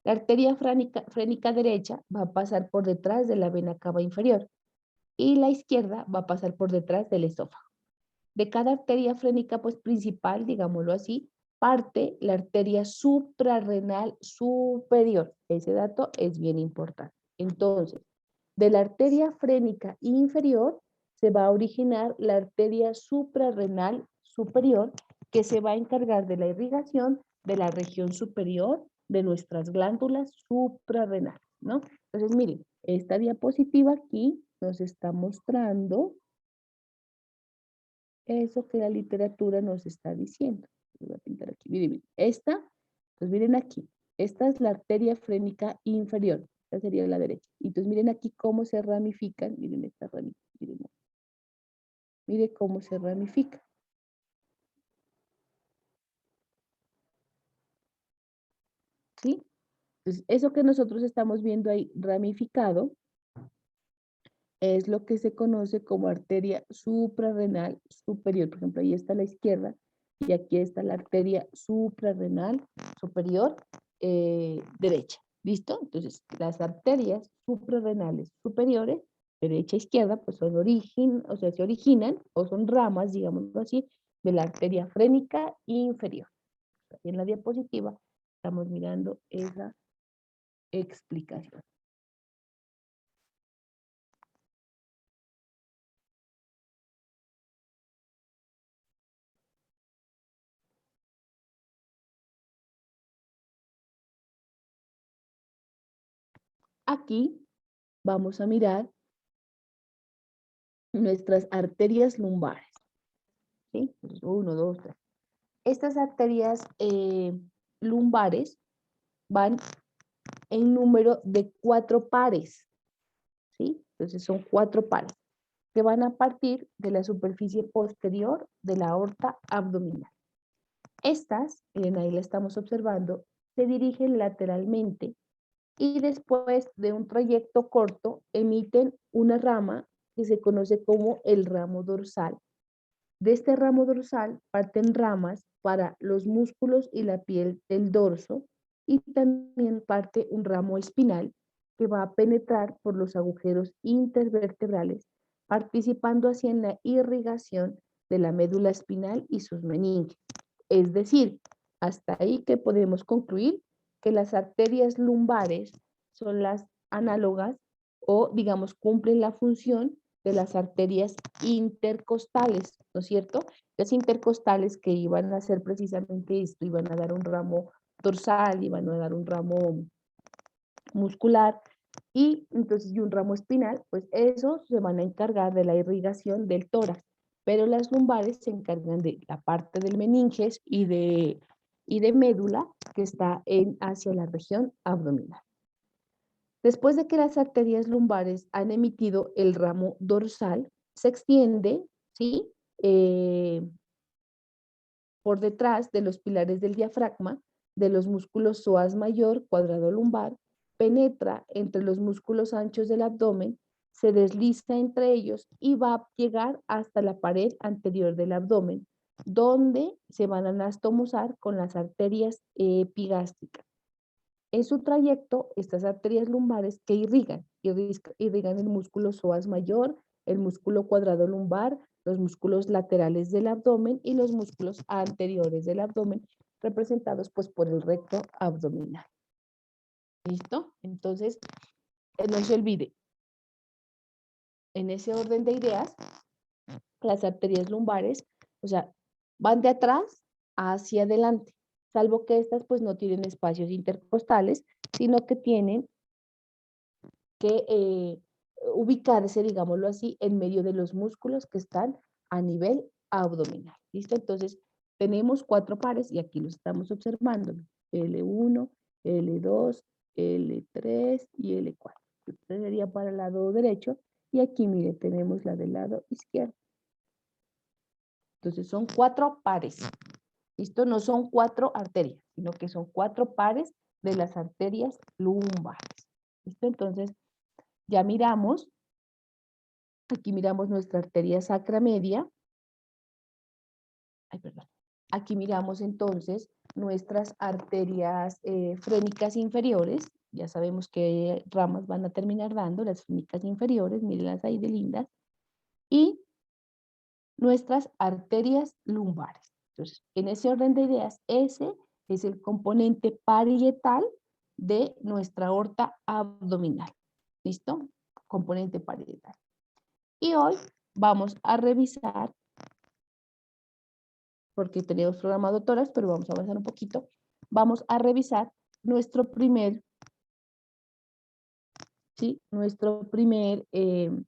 La arteria frénica derecha va a pasar por detrás de la vena cava inferior y la izquierda va a pasar por detrás del esófago. De cada arteria frénica pues, principal, digámoslo así, parte la arteria suprarrenal superior. Ese dato es bien importante. Entonces, de la arteria frénica inferior se va a originar la arteria suprarrenal superior que se va a encargar de la irrigación de la región superior de nuestras glándulas suprarrenales, ¿no? Entonces, miren, esta diapositiva aquí nos está mostrando eso que la literatura nos está diciendo. Voy a pintar aquí, miren, esta, pues miren aquí, esta es la arteria frénica inferior, esta sería la derecha. Entonces miren aquí cómo se ramifican, miren esta ramita, miren cómo se ramifica. ¿Sí? Entonces eso que nosotros estamos viendo ahí ramificado es lo que se conoce como arteria suprarrenal superior. Por ejemplo, ahí está la izquierda y aquí está la arteria suprarrenal superior derecha. ¿Listo? Entonces, las arterias suprarrenales superiores derecha e izquierda, pues son origen, o sea, se originan o son ramas, digámoslo así, de la arteria frénica inferior. Aquí en la diapositiva estamos mirando esa explicación. Aquí vamos a mirar nuestras arterias lumbares. ¿Sí? 1, 2, 3. Estas arterias lumbares van en número de 4 pares. ¿Sí? Entonces son 4 pares que van a partir de la superficie posterior de la aorta abdominal. Estas, miren ahí la estamos observando, se dirigen lateralmente y después de un trayecto corto emiten una rama que se conoce como el ramo dorsal. De este ramo dorsal parten ramas para los músculos y la piel del dorso y también parte un ramo espinal que va a penetrar por los agujeros intervertebrales, participando así en la irrigación de la médula espinal y sus meninges. Es decir, hasta ahí que podemos concluir que las arterias lumbares son las análogas o, digamos, cumplen la función de las arterias intercostales, ¿no es cierto? Las intercostales que iban a hacer precisamente esto, iban a dar un ramo dorsal, iban a dar un ramo muscular y entonces y un ramo espinal, pues esos se van a encargar de la irrigación del tórax, pero las lumbares se encargan de la parte del meninges y de médula que está hacia la región abdominal. Después de que las arterias lumbares han emitido el ramo dorsal, se extiende, ¿sí? Por detrás de los pilares del diafragma, de los músculos psoas mayor, cuadrado lumbar, penetra entre los músculos anchos del abdomen, se desliza entre ellos y va a llegar hasta la pared anterior del abdomen, donde se van a anastomosar con las arterias epigástricas. En su trayecto, estas arterias lumbares que irrigan el músculo psoas mayor, el músculo cuadrado lumbar, los músculos laterales del abdomen y los músculos anteriores del abdomen, representados pues por el recto abdominal. ¿Listo? Entonces, no se olvide, en ese orden de ideas, las arterias lumbares, o sea, van de atrás hacia adelante, salvo que estas pues no tienen espacios intercostales, sino que tienen que ubicarse, digámoslo así, en medio de los músculos que están a nivel abdominal. ¿Listo? Entonces, tenemos 4 pares y aquí los estamos observando. L1, L2, L3 y L4. Este sería para el lado derecho y aquí, mire, tenemos la del lado izquierdo. Entonces, son 4 pares. ¿Listo? No son 4 arterias, sino que son 4 pares de las arterias lumbares. ¿Listo? Entonces, ya miramos, aquí miramos nuestra arteria sacra media. Ay, perdón. Aquí miramos entonces nuestras arterias frénicas inferiores. Ya sabemos qué ramas van a terminar dando, las frénicas inferiores, mírenlas ahí de lindas. Y nuestras arterias lumbares. Entonces, en ese orden de ideas, ese es el componente parietal de nuestra aorta abdominal. ¿Listo? Componente parietal. Y hoy vamos a revisar, porque tenemos programado tórax, pero vamos a avanzar un poquito. Vamos a revisar nuestro primer, ¿sí? Nuestro primer, ¿qué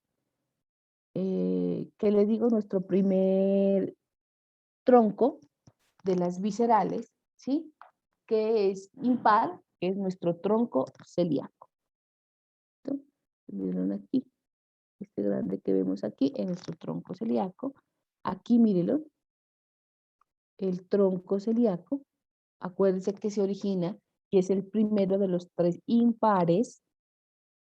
les digo? Nuestro primer tronco de las viscerales, ¿sí? Que es impar, que es nuestro tronco celíaco. ¿Listo? ¿Vieron aquí? Este grande que vemos aquí es nuestro tronco celíaco. Aquí, mírenlo, el tronco celíaco. Acuérdense que se origina y es el primero de los 3 impares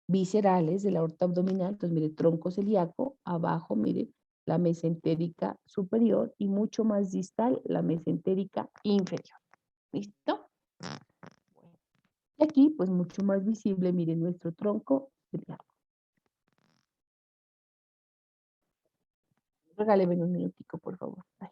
viscerales de la aorta abdominal. Entonces, mire, tronco celíaco, abajo, mire, la mesentérica superior y mucho más distal, la mesentérica inferior. ¿Listo? Y aquí, pues mucho más visible, miren nuestro tronco celíaco. Regáleme un minutico, por favor. Ay.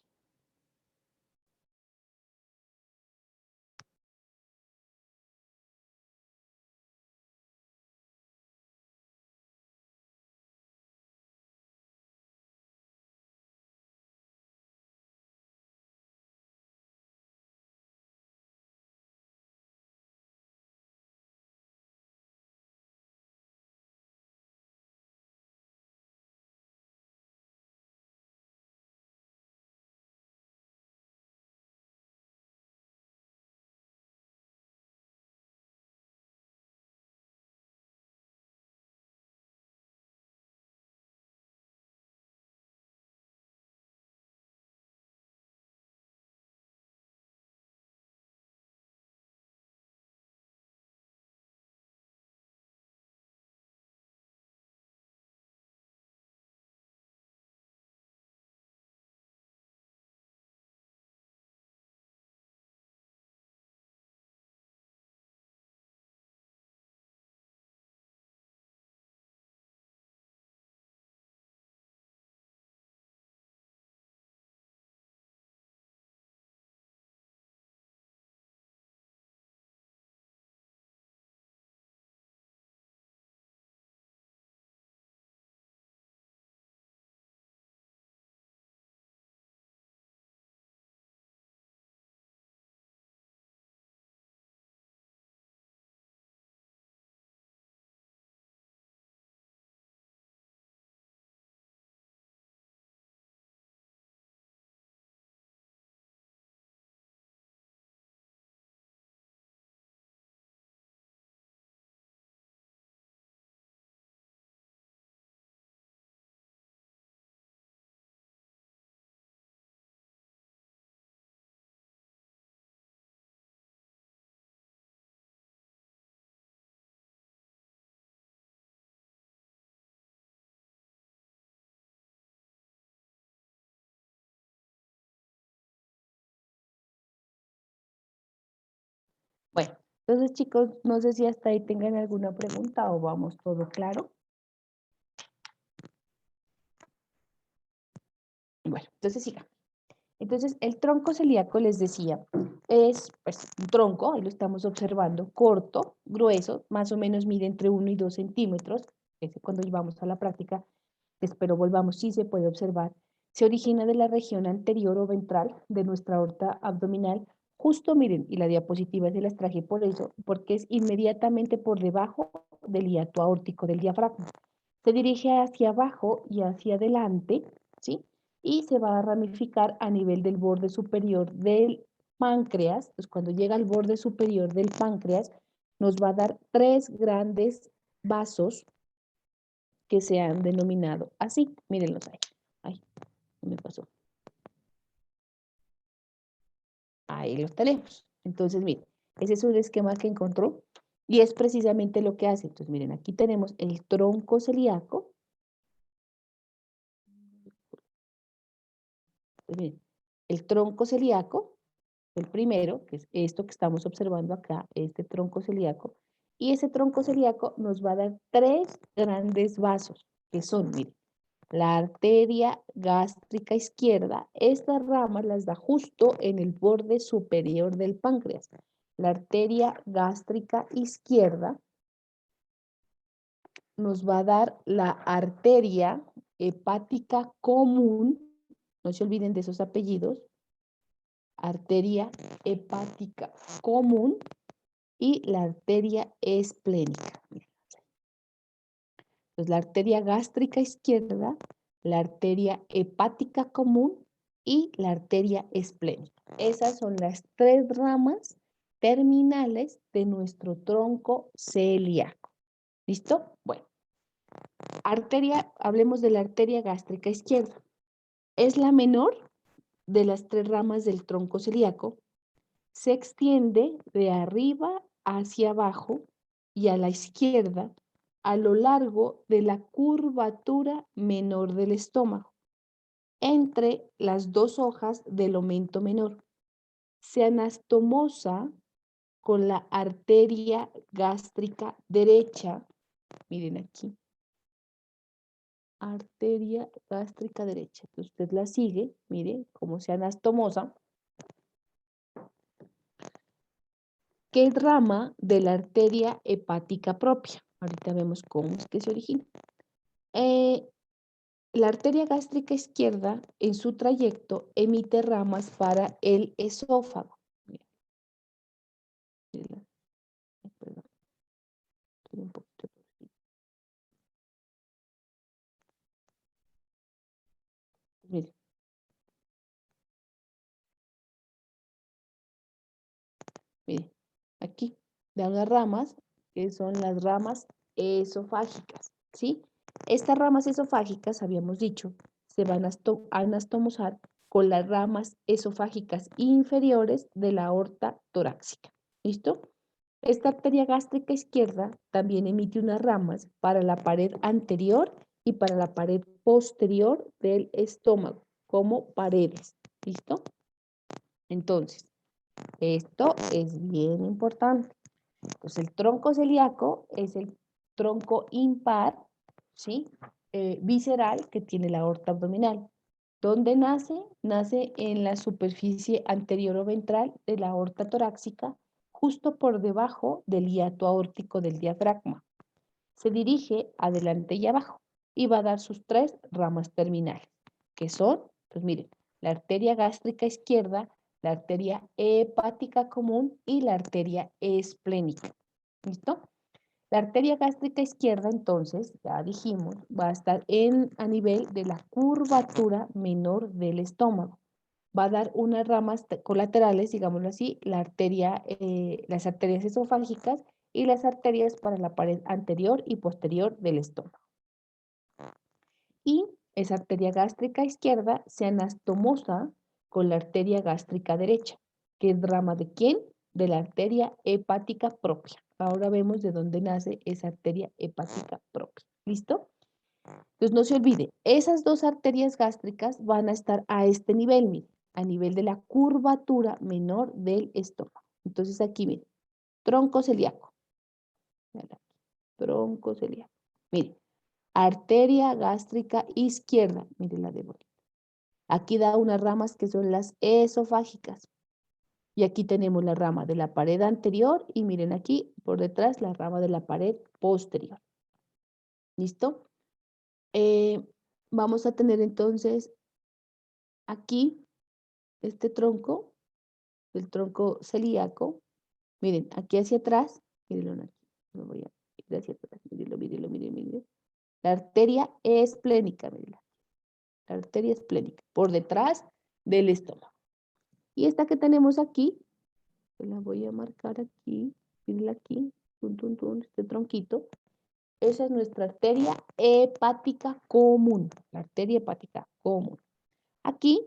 Bueno, entonces chicos, no sé si hasta ahí tengan alguna pregunta o vamos todo claro. Bueno, entonces siga. Entonces, el tronco celíaco, les decía, es pues, un tronco, ahí lo estamos observando, corto, grueso, más o menos mide entre 1 y 2 centímetros. Ese cuando vamos a la práctica, espero volvamos, sí se puede observar. Se origina de la región anterior o ventral de nuestra aorta abdominal. Justo, miren, y la diapositiva se las traje por eso, porque es inmediatamente por debajo del hiato aórtico del diafragma. Se dirige hacia abajo y hacia adelante, ¿sí? Y se va a ramificar a nivel del borde superior del páncreas. Pues cuando llega al borde superior del páncreas, nos va a dar 3 grandes vasos que se han denominado así. Mírenlos ahí. Ay, ¿qué me pasó? Ahí los tenemos. Entonces, miren, ese es un esquema que encontró y es precisamente lo que hace. Entonces, miren, aquí tenemos el tronco celíaco. Pues miren, el tronco celíaco, el primero, que es esto que estamos observando acá, este tronco celíaco, y ese tronco celíaco nos va a dar 3 grandes vasos, que son, miren, la arteria gástrica izquierda, estas ramas las da justo en el borde superior del páncreas. La arteria gástrica izquierda nos va a dar la arteria hepática común, no se olviden de esos apellidos, arteria hepática común y la arteria esplénica. Entonces, la arteria gástrica izquierda, la arteria hepática común y la arteria esplénica. Esas son las 3 ramas terminales de nuestro tronco celíaco. ¿Listo? Bueno, arteria, hablemos de la arteria gástrica izquierda. Es la menor de las 3 ramas del tronco celíaco. Se extiende de arriba hacia abajo y a la izquierda a lo largo de la curvatura menor del estómago, entre las 2 hojas del omento menor. Se anastomosa con la arteria gástrica derecha, miren aquí, arteria gástrica derecha. Entonces, usted la sigue, mire, como se anastomosa. ¿Qué rama de la arteria hepática propia? Ahorita vemos cómo es que se origina. La arteria gástrica izquierda, en su trayecto, emite ramas para el esófago. Mira, perdón, estoy un poquito. Mire, mire, aquí dan las ramas, que son las ramas esofágicas, ¿sí? Estas ramas esofágicas, habíamos dicho, se van a anastomosar con las ramas esofágicas inferiores de la aorta torácica. ¿Listo? Esta arteria gástrica izquierda también emite unas ramas para la pared anterior y para la pared posterior del estómago, como paredes. ¿Listo? Entonces, esto es bien importante. Pues el tronco celíaco es el tronco impar, ¿sí? Visceral que tiene la aorta abdominal. ¿Dónde nace? Nace en la superficie anterior o ventral de la aorta torácica, justo por debajo del hiato aórtico del diafragma. Se dirige adelante y abajo y va a dar sus 3 ramas terminales, que son, pues miren, la arteria gástrica izquierda, la arteria hepática común y la arteria esplénica. ¿Listo? La arteria gástrica izquierda, entonces, ya dijimos, va a estar a nivel de la curvatura menor del estómago. Va a dar unas ramas colaterales, digámoslo así, las arterias esofágicas y las arterias para la pared anterior y posterior del estómago. Y esa arteria gástrica izquierda se anastomosa con la arteria gástrica derecha, que es rama de quién? De la arteria hepática propia. Ahora vemos de dónde nace esa arteria hepática propia. ¿Listo? Entonces no se olvide, esas 2 arterias gástricas van a estar a este nivel, mire, a nivel de la curvatura menor del estómago. Entonces aquí, mire, tronco celíaco. Tronco celíaco. Mire, arteria gástrica izquierda, mire la de vuelta. Aquí da unas ramas que son las esofágicas. Y aquí tenemos la rama de la pared anterior y miren aquí por detrás la rama de la pared posterior. ¿Listo? Vamos a tener entonces aquí este tronco, el tronco celíaco. Miren, aquí hacia atrás, mírenlo aquí, me voy a ir hacia atrás, mírenlo, mírenlo, mírenlo. La arteria esplénica, mírenla. La arteria esplénica, por detrás del estómago. Y esta que tenemos aquí, se la voy a marcar aquí, mírenla aquí, este tronquito. Esa es nuestra arteria hepática común, la arteria hepática común. Aquí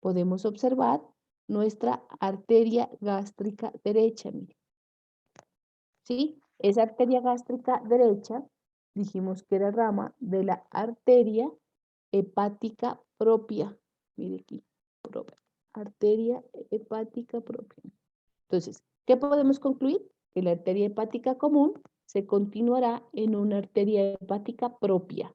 podemos observar nuestra arteria gástrica derecha, miren. ¿Sí? Esa arteria gástrica derecha, dijimos que era rama de la arteria hepática propia. Mire aquí, propia. Arteria hepática propia. Entonces, ¿qué podemos concluir? Que la arteria hepática común se continuará en una arteria hepática propia.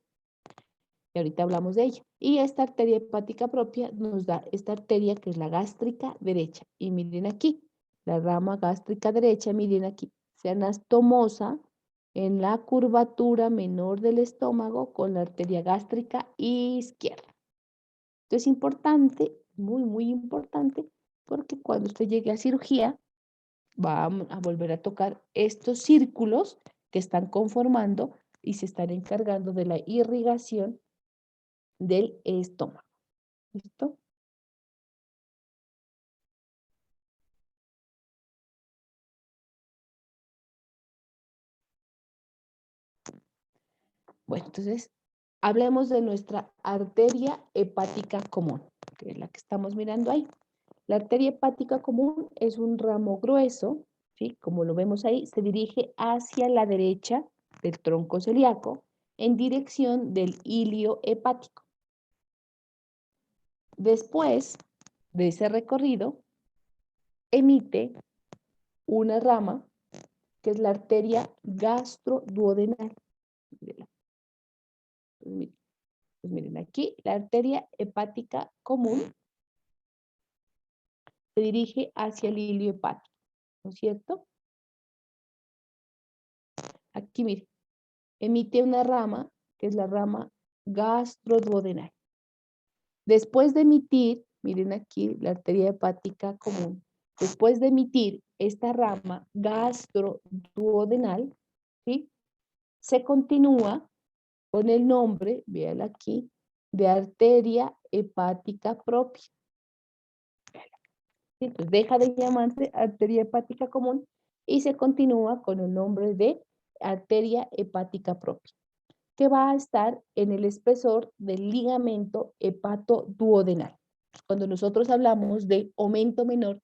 Y ahorita hablamos de ella. Y esta arteria hepática propia nos da esta arteria que es la gástrica derecha. Y miren aquí, la rama gástrica derecha, miren aquí, se anastomosa en la curvatura menor del estómago con la arteria gástrica izquierda. Esto es importante, muy, muy importante, porque cuando usted llegue a cirugía, va a volver a tocar estos círculos que están conformando y se están encargando de la irrigación del estómago. ¿Listo? Bueno, entonces, hablemos de nuestra arteria hepática común, que es la que estamos mirando ahí. La arteria hepática común es un ramo grueso, ¿sí? Como lo vemos ahí, se dirige hacia la derecha del tronco celíaco en dirección del hilio hepático. Después de ese recorrido, emite una rama que es la arteria gastroduodenal. Pues miren, aquí la arteria hepática común se dirige hacia el hilio hepático, ¿no es cierto? Aquí, miren, emite una rama, que es la rama gastroduodenal. Después de emitir, miren aquí, la arteria hepática común, después de emitir esta rama gastroduodenal, ¿sí? Se continúa con el nombre, véanla aquí, de arteria hepática propia. ¿Sí? Entonces deja de llamarse arteria hepática común y se continúa con el nombre de arteria hepática propia, que va a estar en el espesor del ligamento hepatoduodenal. Cuando nosotros hablamos de aumento menor,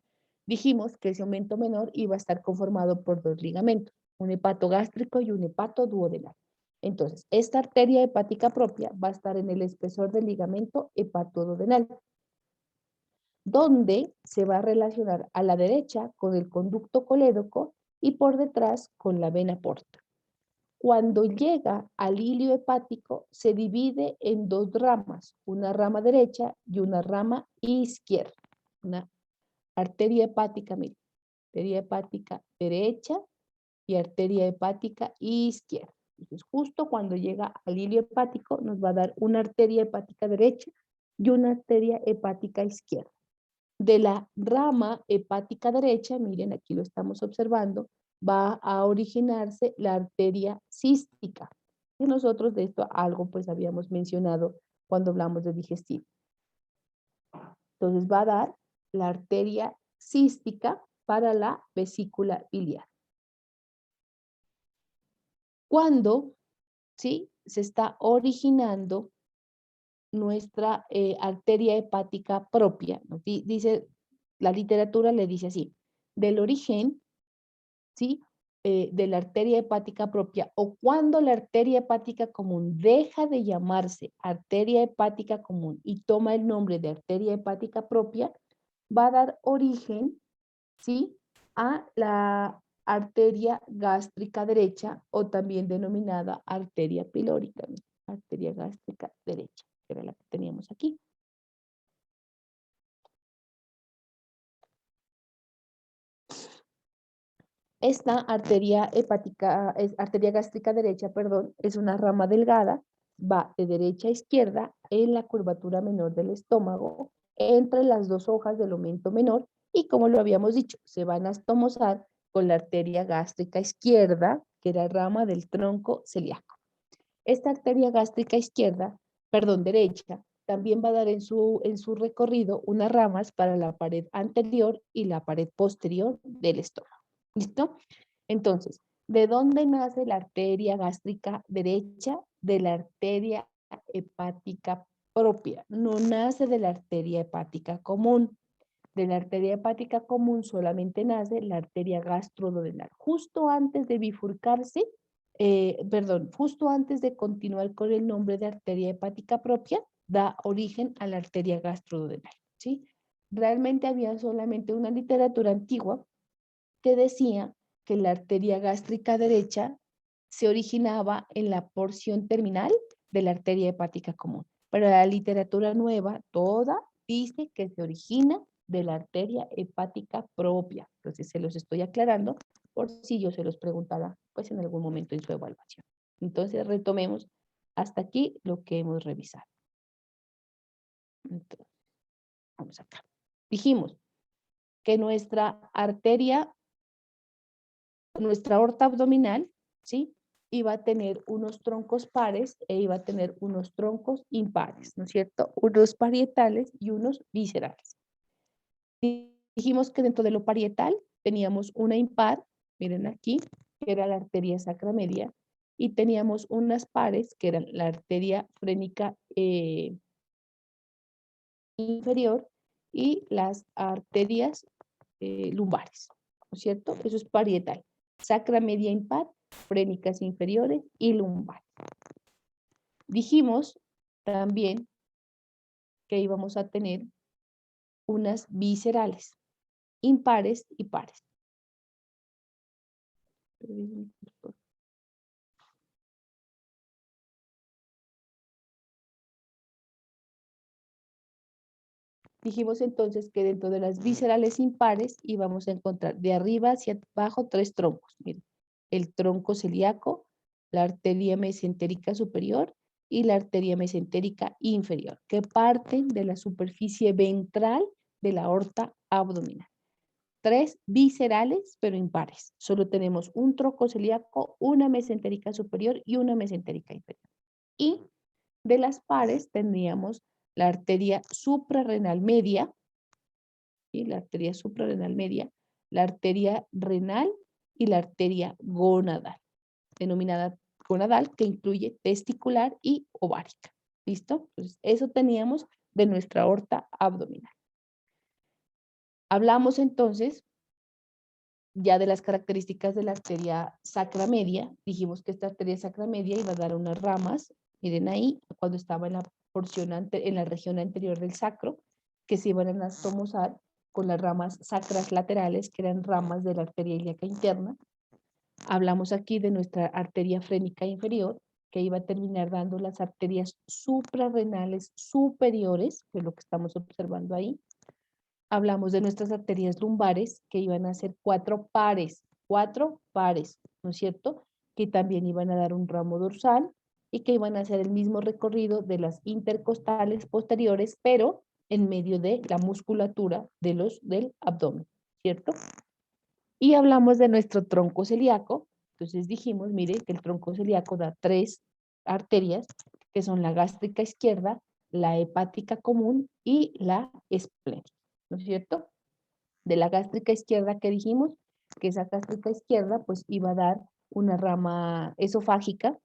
dijimos que ese aumento menor iba a estar conformado por dos ligamentos, un hepatogástrico y un hepatoduodenal. Entonces, esta arteria hepática propia va a estar en el espesor del ligamento hepatoduodenal, donde se va a relacionar a la derecha con el conducto colédoco y por detrás con la vena porta. Cuando llega al hilio hepático, se divide en dos ramas, una rama derecha y una rama izquierda. Una arteria hepática, mire, arteria hepática derecha y arteria hepática izquierda. Entonces, justo cuando llega al hilio hepático, nos va a dar una arteria hepática derecha y una arteria hepática izquierda. De la rama hepática derecha, miren, aquí lo estamos observando, va a originarse la arteria cística. Y nosotros de esto algo pues habíamos mencionado cuando hablamos de digestivo. Entonces va a dar la arteria cística para la vesícula biliar. Cuando, ¿sí? Se está originando nuestra arteria hepática propia, ¿no? Dice, la literatura le dice así, del origen, ¿sí? De la arteria hepática propia, o cuando la arteria hepática común deja de llamarse arteria hepática común y toma el nombre de arteria hepática propia, va a dar origen, ¿sí? A la arteria gástrica derecha o también denominada arteria pilórica, ¿no? Arteria gástrica derecha, que era la que teníamos aquí. Esta arteria hepática, arteria gástrica derecha, perdón, es una rama delgada, va de derecha a izquierda en la curvatura menor del estómago, entre las dos hojas del aumento menor, y como lo habíamos dicho, se van a astomosar con la arteria gástrica izquierda, que era rama del tronco celíaco. Esta arteria gástrica izquierda, perdón, derecha, también va a dar en su recorrido unas ramas para la pared anterior y la pared posterior del estómago. ¿Listo? Entonces, ¿de dónde nace la arteria gástrica derecha? De la arteria hepática propia. No nace de la arteria hepática común. De la arteria hepática común solamente nace la arteria gastroduodenal. Justo antes de bifurcarse, justo antes de continuar con el nombre de arteria hepática propia, da origen a la arteria gastroduodenal, ¿sí? Realmente había solamente una literatura antigua que decía que la arteria gástrica derecha se originaba en la porción terminal de la arteria hepática común. Pero la literatura nueva, toda, dice que se origina de la arteria hepática propia. Entonces se los estoy aclarando por si yo se los preguntara pues en algún momento en su evaluación. Entonces retomemos hasta aquí lo que hemos revisado. Entonces, vamos acá. Dijimos que nuestra aorta abdominal, ¿sí? Iba a tener unos troncos pares e iba a tener unos troncos impares, ¿no es cierto? Unos parietales y unos viscerales. Dijimos que dentro de lo parietal teníamos una impar, miren aquí, que era la arteria sacra media, y teníamos unas pares, que eran la arteria frénica inferior y las arterias lumbares, ¿no es cierto? Eso es parietal. Sacra media impar, frénicas inferiores y lumbar. Dijimos también que íbamos a tener unas viscerales, impares y pares. Dijimos entonces que dentro de las viscerales impares íbamos a encontrar de arriba hacia abajo 3 troncos. Miren, el tronco celíaco, la arteria mesentérica superior y la arteria mesentérica inferior, que parten de la superficie ventral de la aorta abdominal. 3 viscerales, pero impares. Solo tenemos un tronco celíaco, una mesentérica superior y una mesentérica inferior. Y de las pares tendríamos la arteria suprarrenal media, ¿sí? La arteria suprarrenal media, la arteria renal y la arteria gonadal, denominada gonadal, que incluye testicular y ovárica. ¿Listo? Entonces, eso teníamos de nuestra aorta abdominal. Hablamos entonces ya de las características de la arteria sacra media. Dijimos que esta arteria sacra media iba a dar unas ramas, miren ahí, cuando estaba en la porción en la región anterior del sacro, que se iban a anastomosar con las ramas sacras laterales, que eran ramas de la arteria ilíaca interna. Hablamos aquí de nuestra arteria frénica inferior, que iba a terminar dando las arterias suprarrenales superiores, que es lo que estamos observando ahí. Hablamos de nuestras arterias lumbares, que iban a ser 4 pares, ¿no es cierto? Que también iban a dar un ramo dorsal y que iban a hacer el mismo recorrido de las intercostales posteriores, pero en medio de la musculatura del abdomen, ¿cierto? Y hablamos de nuestro tronco celíaco. Entonces dijimos, mire, que el tronco celíaco da 3 arterias, que son la gástrica izquierda, la hepática común y la esplénica, ¿no es cierto? De la gástrica izquierda que dijimos, que esa gástrica izquierda pues iba a dar una rama esofágica,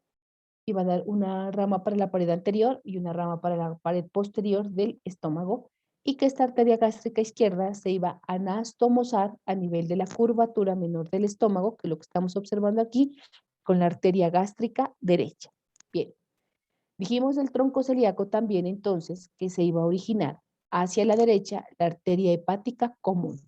iba a dar una rama para la pared anterior y una rama para la pared posterior del estómago, y que esta arteria gástrica izquierda se iba a anastomosar a nivel de la curvatura menor del estómago, que es lo que estamos observando aquí, con la arteria gástrica derecha. Bien, dijimos del tronco celíaco también entonces que se iba a originar hacia la derecha la arteria hepática común.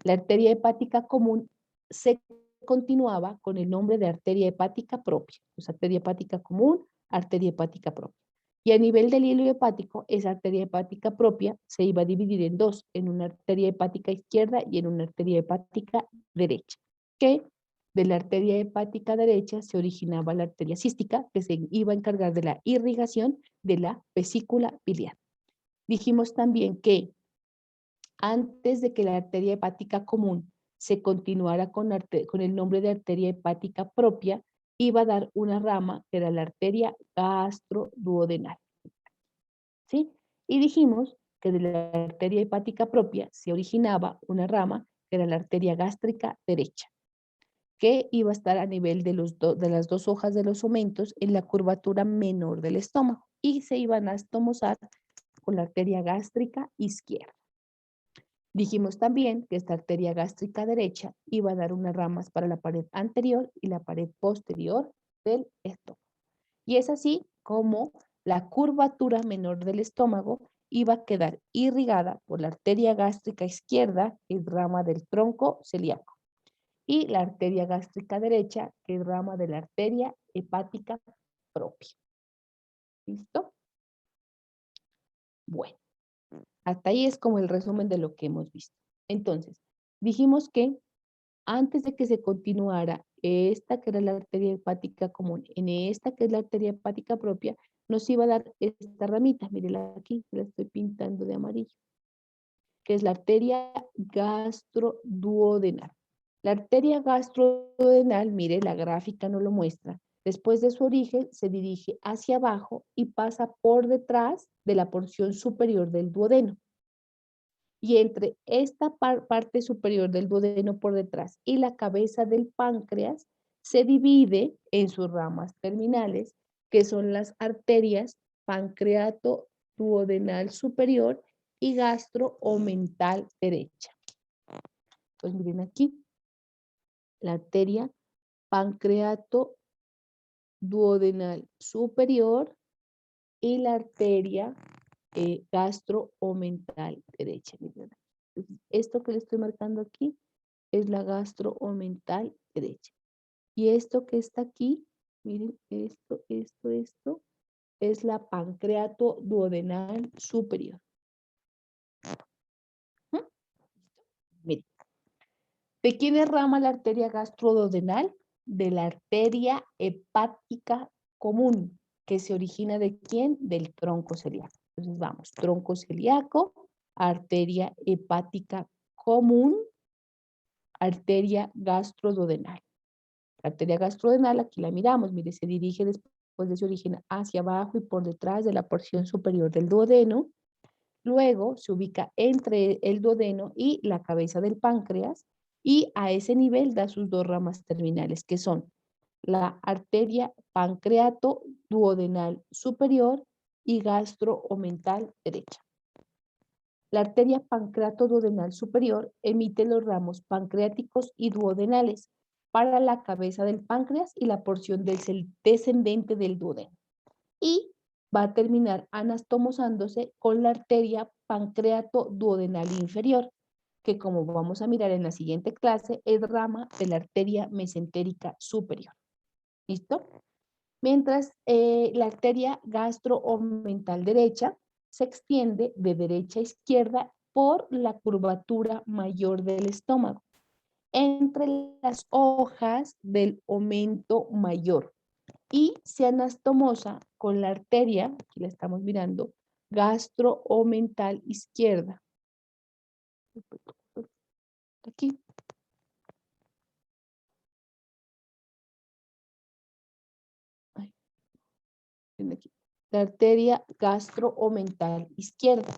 La arteria hepática común se continuaba con el nombre de arteria hepática propia. Pues arteria hepática común, arteria hepática propia. Y a nivel del hilo hepático, esa arteria hepática propia se iba a dividir en 2, en una arteria hepática izquierda y en una arteria hepática derecha. Que de la arteria hepática derecha se originaba la arteria cística, que se iba a encargar de la irrigación de la vesícula biliar. Dijimos también que antes de que la arteria hepática común se continuara con el nombre de arteria hepática propia, iba a dar una rama que era la arteria gastroduodenal. ¿Sí? Y dijimos que de la arteria hepática propia se originaba una rama que era la arteria gástrica derecha, que iba a estar a nivel de las 2 hojas de los omentos en la curvatura menor del estómago y se iban a anastomosar con la arteria gástrica izquierda. Dijimos también que esta arteria gástrica derecha iba a dar unas ramas para la pared anterior y la pared posterior del estómago. Y es así como la curvatura menor del estómago iba a quedar irrigada por la arteria gástrica izquierda, que es rama del tronco celíaco, y la arteria gástrica derecha, que es rama de la arteria hepática propia. ¿Listo? Bueno. Hasta ahí es como el resumen de lo que hemos visto. Entonces, dijimos que antes de que se continuara esta que era la arteria hepática común, en esta que es la arteria hepática propia, nos iba a dar esta ramita, mírela aquí, la estoy pintando de amarillo, que es la arteria gastroduodenal. La arteria gastroduodenal, mire, la gráfica no lo muestra, después de su origen se dirige hacia abajo y pasa por detrás de la porción superior del duodeno. Y entre esta parte superior del duodeno por detrás y la cabeza del páncreas se divide en sus ramas terminales, que son las arterias pancreato duodenal superior y gastroomental derecha. Pues miren aquí, la arteria pancreato duodenal superior y la arteria gastroomental derecha. Miren. Esto que le estoy marcando aquí es la gastroomental derecha. Y esto que está aquí, miren, esto, es la pancreato duodenal superior. ¿De quién es rama la arteria gastroduodenal? De la arteria hepática común, que se origina ¿de quién? Del tronco celíaco. Entonces vamos, tronco celíaco, arteria hepática común, arteria gastroduodenal. La arteria gastroduodenal, aquí la miramos, mire, se dirige después de su origen hacia abajo y por detrás de la porción superior del duodeno. Luego se ubica entre el duodeno y la cabeza del páncreas y a ese nivel da sus dos ramas terminales, que son la arteria pancreato duodenal superior y gastroomental derecha. La arteria pancreato duodenal superior emite los ramos pancreáticos y duodenales para la cabeza del páncreas y la porción descendente del duodeno. Y va a terminar anastomosándose con la arteria pancreato duodenal inferior, que como vamos a mirar en la siguiente clase, es rama de la arteria mesentérica superior. ¿Listo? Mientras la arteria gastroomental derecha se extiende de derecha a izquierda por la curvatura mayor del estómago, entre las hojas del omento mayor, y se anastomosa con la arteria, aquí la estamos mirando, gastroomental izquierda. Aquí. Ay, aquí. La arteria gastroomental izquierda,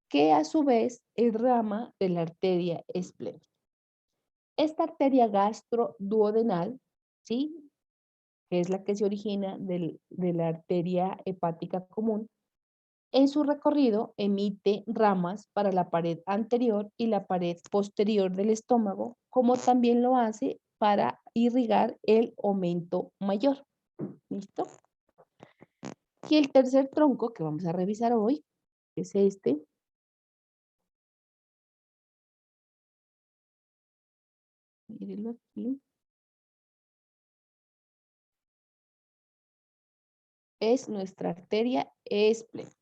que a su vez es rama de la arteria esplénica. Esta arteria gastroduodenal, ¿sí?, que es la que se origina de la arteria hepática común, en su recorrido emite ramas para la pared anterior y la pared posterior del estómago, como también lo hace para irrigar el omento mayor. ¿Listo? Y el tercer tronco que vamos a revisar hoy es este. Mírenlo aquí. Es nuestra arteria esplénica.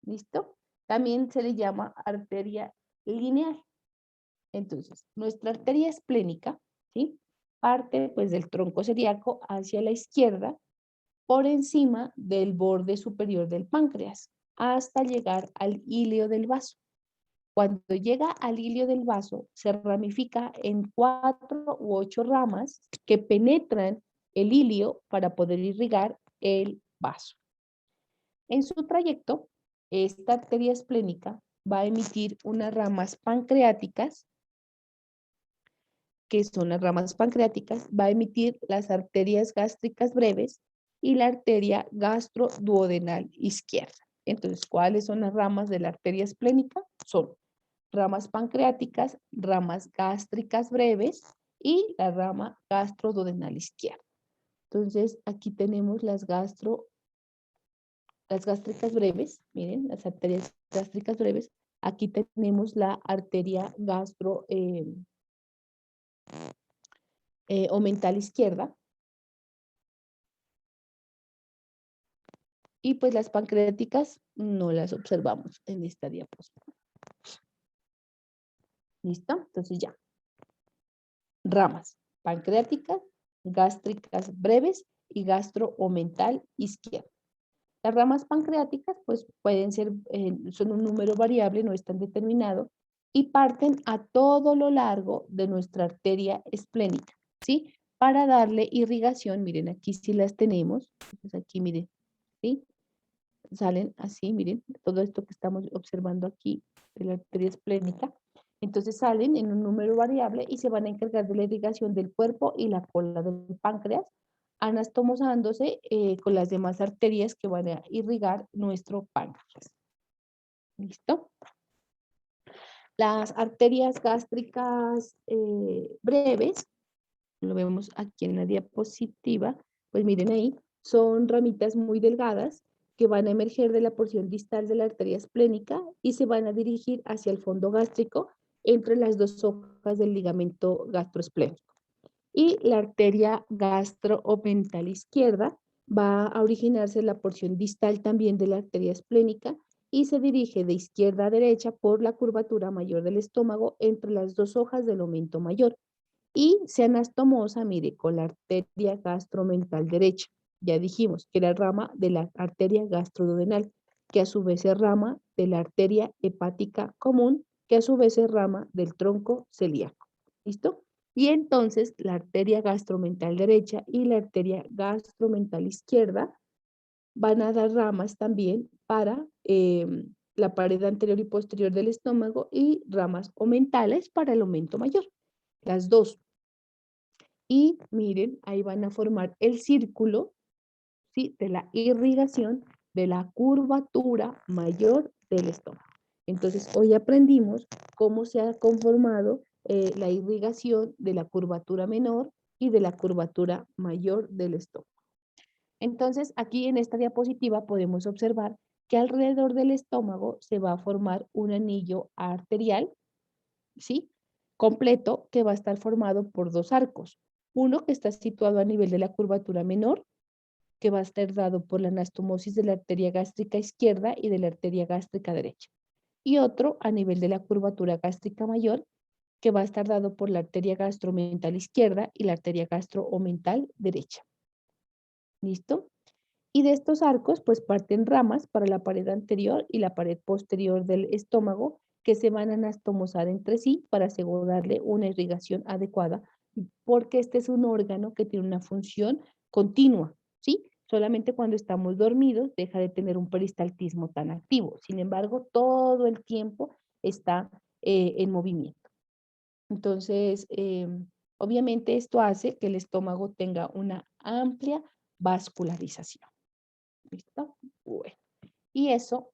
¿Listo? También se le llama arteria lineal. Entonces, nuestra arteria esplénica, ¿sí?, parte pues del tronco celíaco hacia la izquierda por encima del borde superior del páncreas hasta llegar al ilio del vaso. Cuando llega al ilio del vaso, se ramifica en 4 u 8 ramas que penetran el ilio para poder irrigar el vaso. En su trayecto, esta arteria esplénica va a emitir unas ramas pancreáticas, que son las ramas pancreáticas, va a emitir las arterias gástricas breves y la arteria gastroduodenal izquierda. Entonces, ¿cuáles son las ramas de la arteria esplénica? Son ramas pancreáticas, ramas gástricas breves y la rama gastroduodenal izquierda. Entonces, aquí tenemos las gástricas breves, miren, las arterias gástricas breves. Aquí tenemos la arteria omental izquierda. Y pues las pancreáticas no las observamos en esta diapositiva. ¿Listo? Entonces ya. Ramas pancreáticas, gástricas breves y gastroomental izquierda. Las ramas pancreáticas pues pueden ser, son un número variable, no están determinado, y parten a todo lo largo de nuestra arteria esplénica, ¿sí? Para darle irrigación, miren, aquí sí las tenemos, pues aquí miren, ¿sí? Salen así, miren, todo esto que estamos observando aquí de la arteria esplénica. Entonces salen en un número variable y se van a encargar de la irrigación del cuerpo y la cola del páncreas, anastomosándose con las demás arterias que van a irrigar nuestro páncreas. ¿Listo? Las arterias gástricas breves, lo vemos aquí en la diapositiva, pues miren ahí, son ramitas muy delgadas que van a emerger de la porción distal de la arteria esplénica y se van a dirigir hacia el fondo gástrico entre las dos hojas del ligamento gastroesplénico. Y la arteria gastroomental izquierda va a originarse en la porción distal también de la arteria esplénica y se dirige de izquierda a derecha por la curvatura mayor del estómago entre las dos hojas del omento mayor Y se anastomosa, mire, con la arteria gastromental derecha. Ya dijimos que era rama de la arteria gastroduodenal, que a su vez es rama de la arteria hepática común, que a su vez es rama del tronco celíaco. ¿Listo? Y entonces la arteria gastromental derecha y la arteria gastromental izquierda van a dar ramas también para la pared anterior y posterior del estómago y ramas omentales para el aumento mayor. Las dos. Y miren, ahí van a formar el círculo, ¿sí?, de la irrigación de la curvatura mayor del estómago. Entonces, hoy aprendimos cómo se ha conformado la irrigación de la curvatura menor y de la curvatura mayor del estómago. Entonces, aquí en esta diapositiva podemos observar que alrededor del estómago se va a formar un anillo arterial, ¿sí?, completo, que va a estar formado por dos arcos. Uno que está situado a nivel de la curvatura menor, que va a estar dado por la anastomosis de la arteria gástrica izquierda y de la arteria gástrica derecha. Y otro a nivel de la curvatura gástrica mayor, que va a estar dado por la arteria gastromental izquierda y la arteria gastroomental derecha. ¿Listo? Y de estos arcos, pues parten ramas para la pared anterior y la pared posterior del estómago que se van a anastomosar entre sí para asegurarle una irrigación adecuada, porque este es un órgano que tiene una función continua, ¿sí? Solamente cuando estamos dormidos deja de tener un peristaltismo tan activo. Sin embargo, todo el tiempo está en movimiento. Entonces, obviamente esto hace que el estómago tenga una amplia vascularización. ¿Listo? Bueno, y eso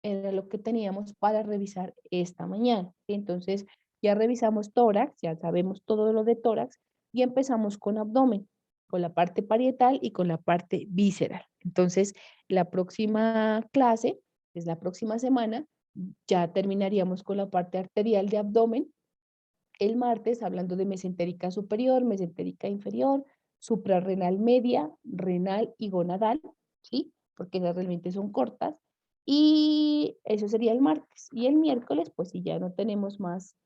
era lo que teníamos para revisar esta mañana. ¿Sí? Entonces, ya revisamos tórax, ya sabemos todo lo de tórax, y empezamos con abdomen, con la parte parietal y con la parte visceral. Entonces, la próxima clase, es la próxima semana, ya terminaríamos con la parte arterial de abdomen. El martes, hablando de mesentérica superior, mesentérica inferior, suprarrenal media, renal y gonadal, ¿sí? Porque esas realmente son cortas. Y eso sería el martes. Y el miércoles, pues si ya no tenemos más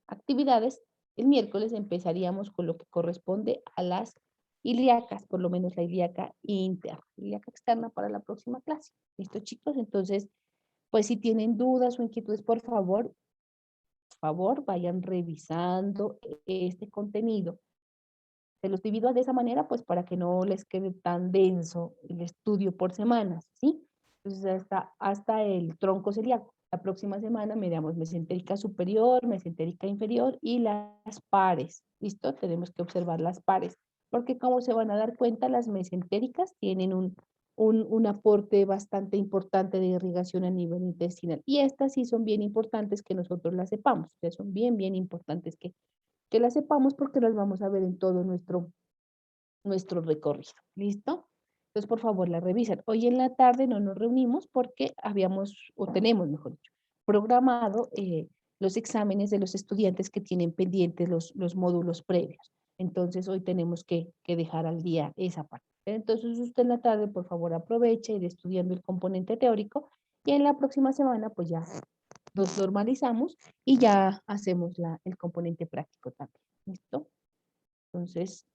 actividades, el miércoles empezaríamos con lo que corresponde a las ilíacas, por lo menos la ilíaca interna, ilíaca externa para la próxima clase. ¿Listo, chicos? Entonces, pues si tienen dudas o inquietudes, por favor, vayan revisando este contenido. Se los divido de esa manera, pues para que no les quede tan denso el estudio por semanas, ¿sí? Entonces, hasta el tronco celíaco. La próxima semana miramos mesentérica superior, mesentérica inferior y las pares, ¿listo? Tenemos que observar las pares, porque como se van a dar cuenta, las mesentéricas tienen un aporte bastante importante de irrigación a nivel intestinal. Y estas sí son bien importantes que nosotros las sepamos, que son bien importantes que las sepamos porque las vamos a ver en todo nuestro recorrido. ¿Listo? Entonces, por favor, la revisan. Hoy en la tarde no nos reunimos porque habíamos, o tenemos, mejor dicho, programado los exámenes de los estudiantes que tienen pendientes los módulos previos. Entonces, hoy tenemos que dejar al día esa parte. Entonces, usted en la tarde, por favor, aproveche ir estudiando el componente teórico y en la próxima semana, pues ya nos normalizamos y ya hacemos el componente práctico también. ¿Listo? Entonces,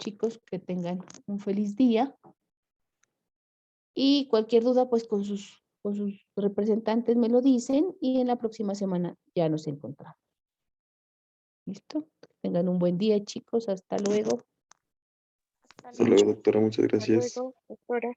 chicos, que tengan un feliz día y cualquier duda, pues con sus representantes me lo dicen y en la próxima semana ya nos encontramos. ¿Listo? Que tengan un buen día, chicos. Hasta luego. Hasta luego, doctora. Muchas Hasta gracias. luego, doctora.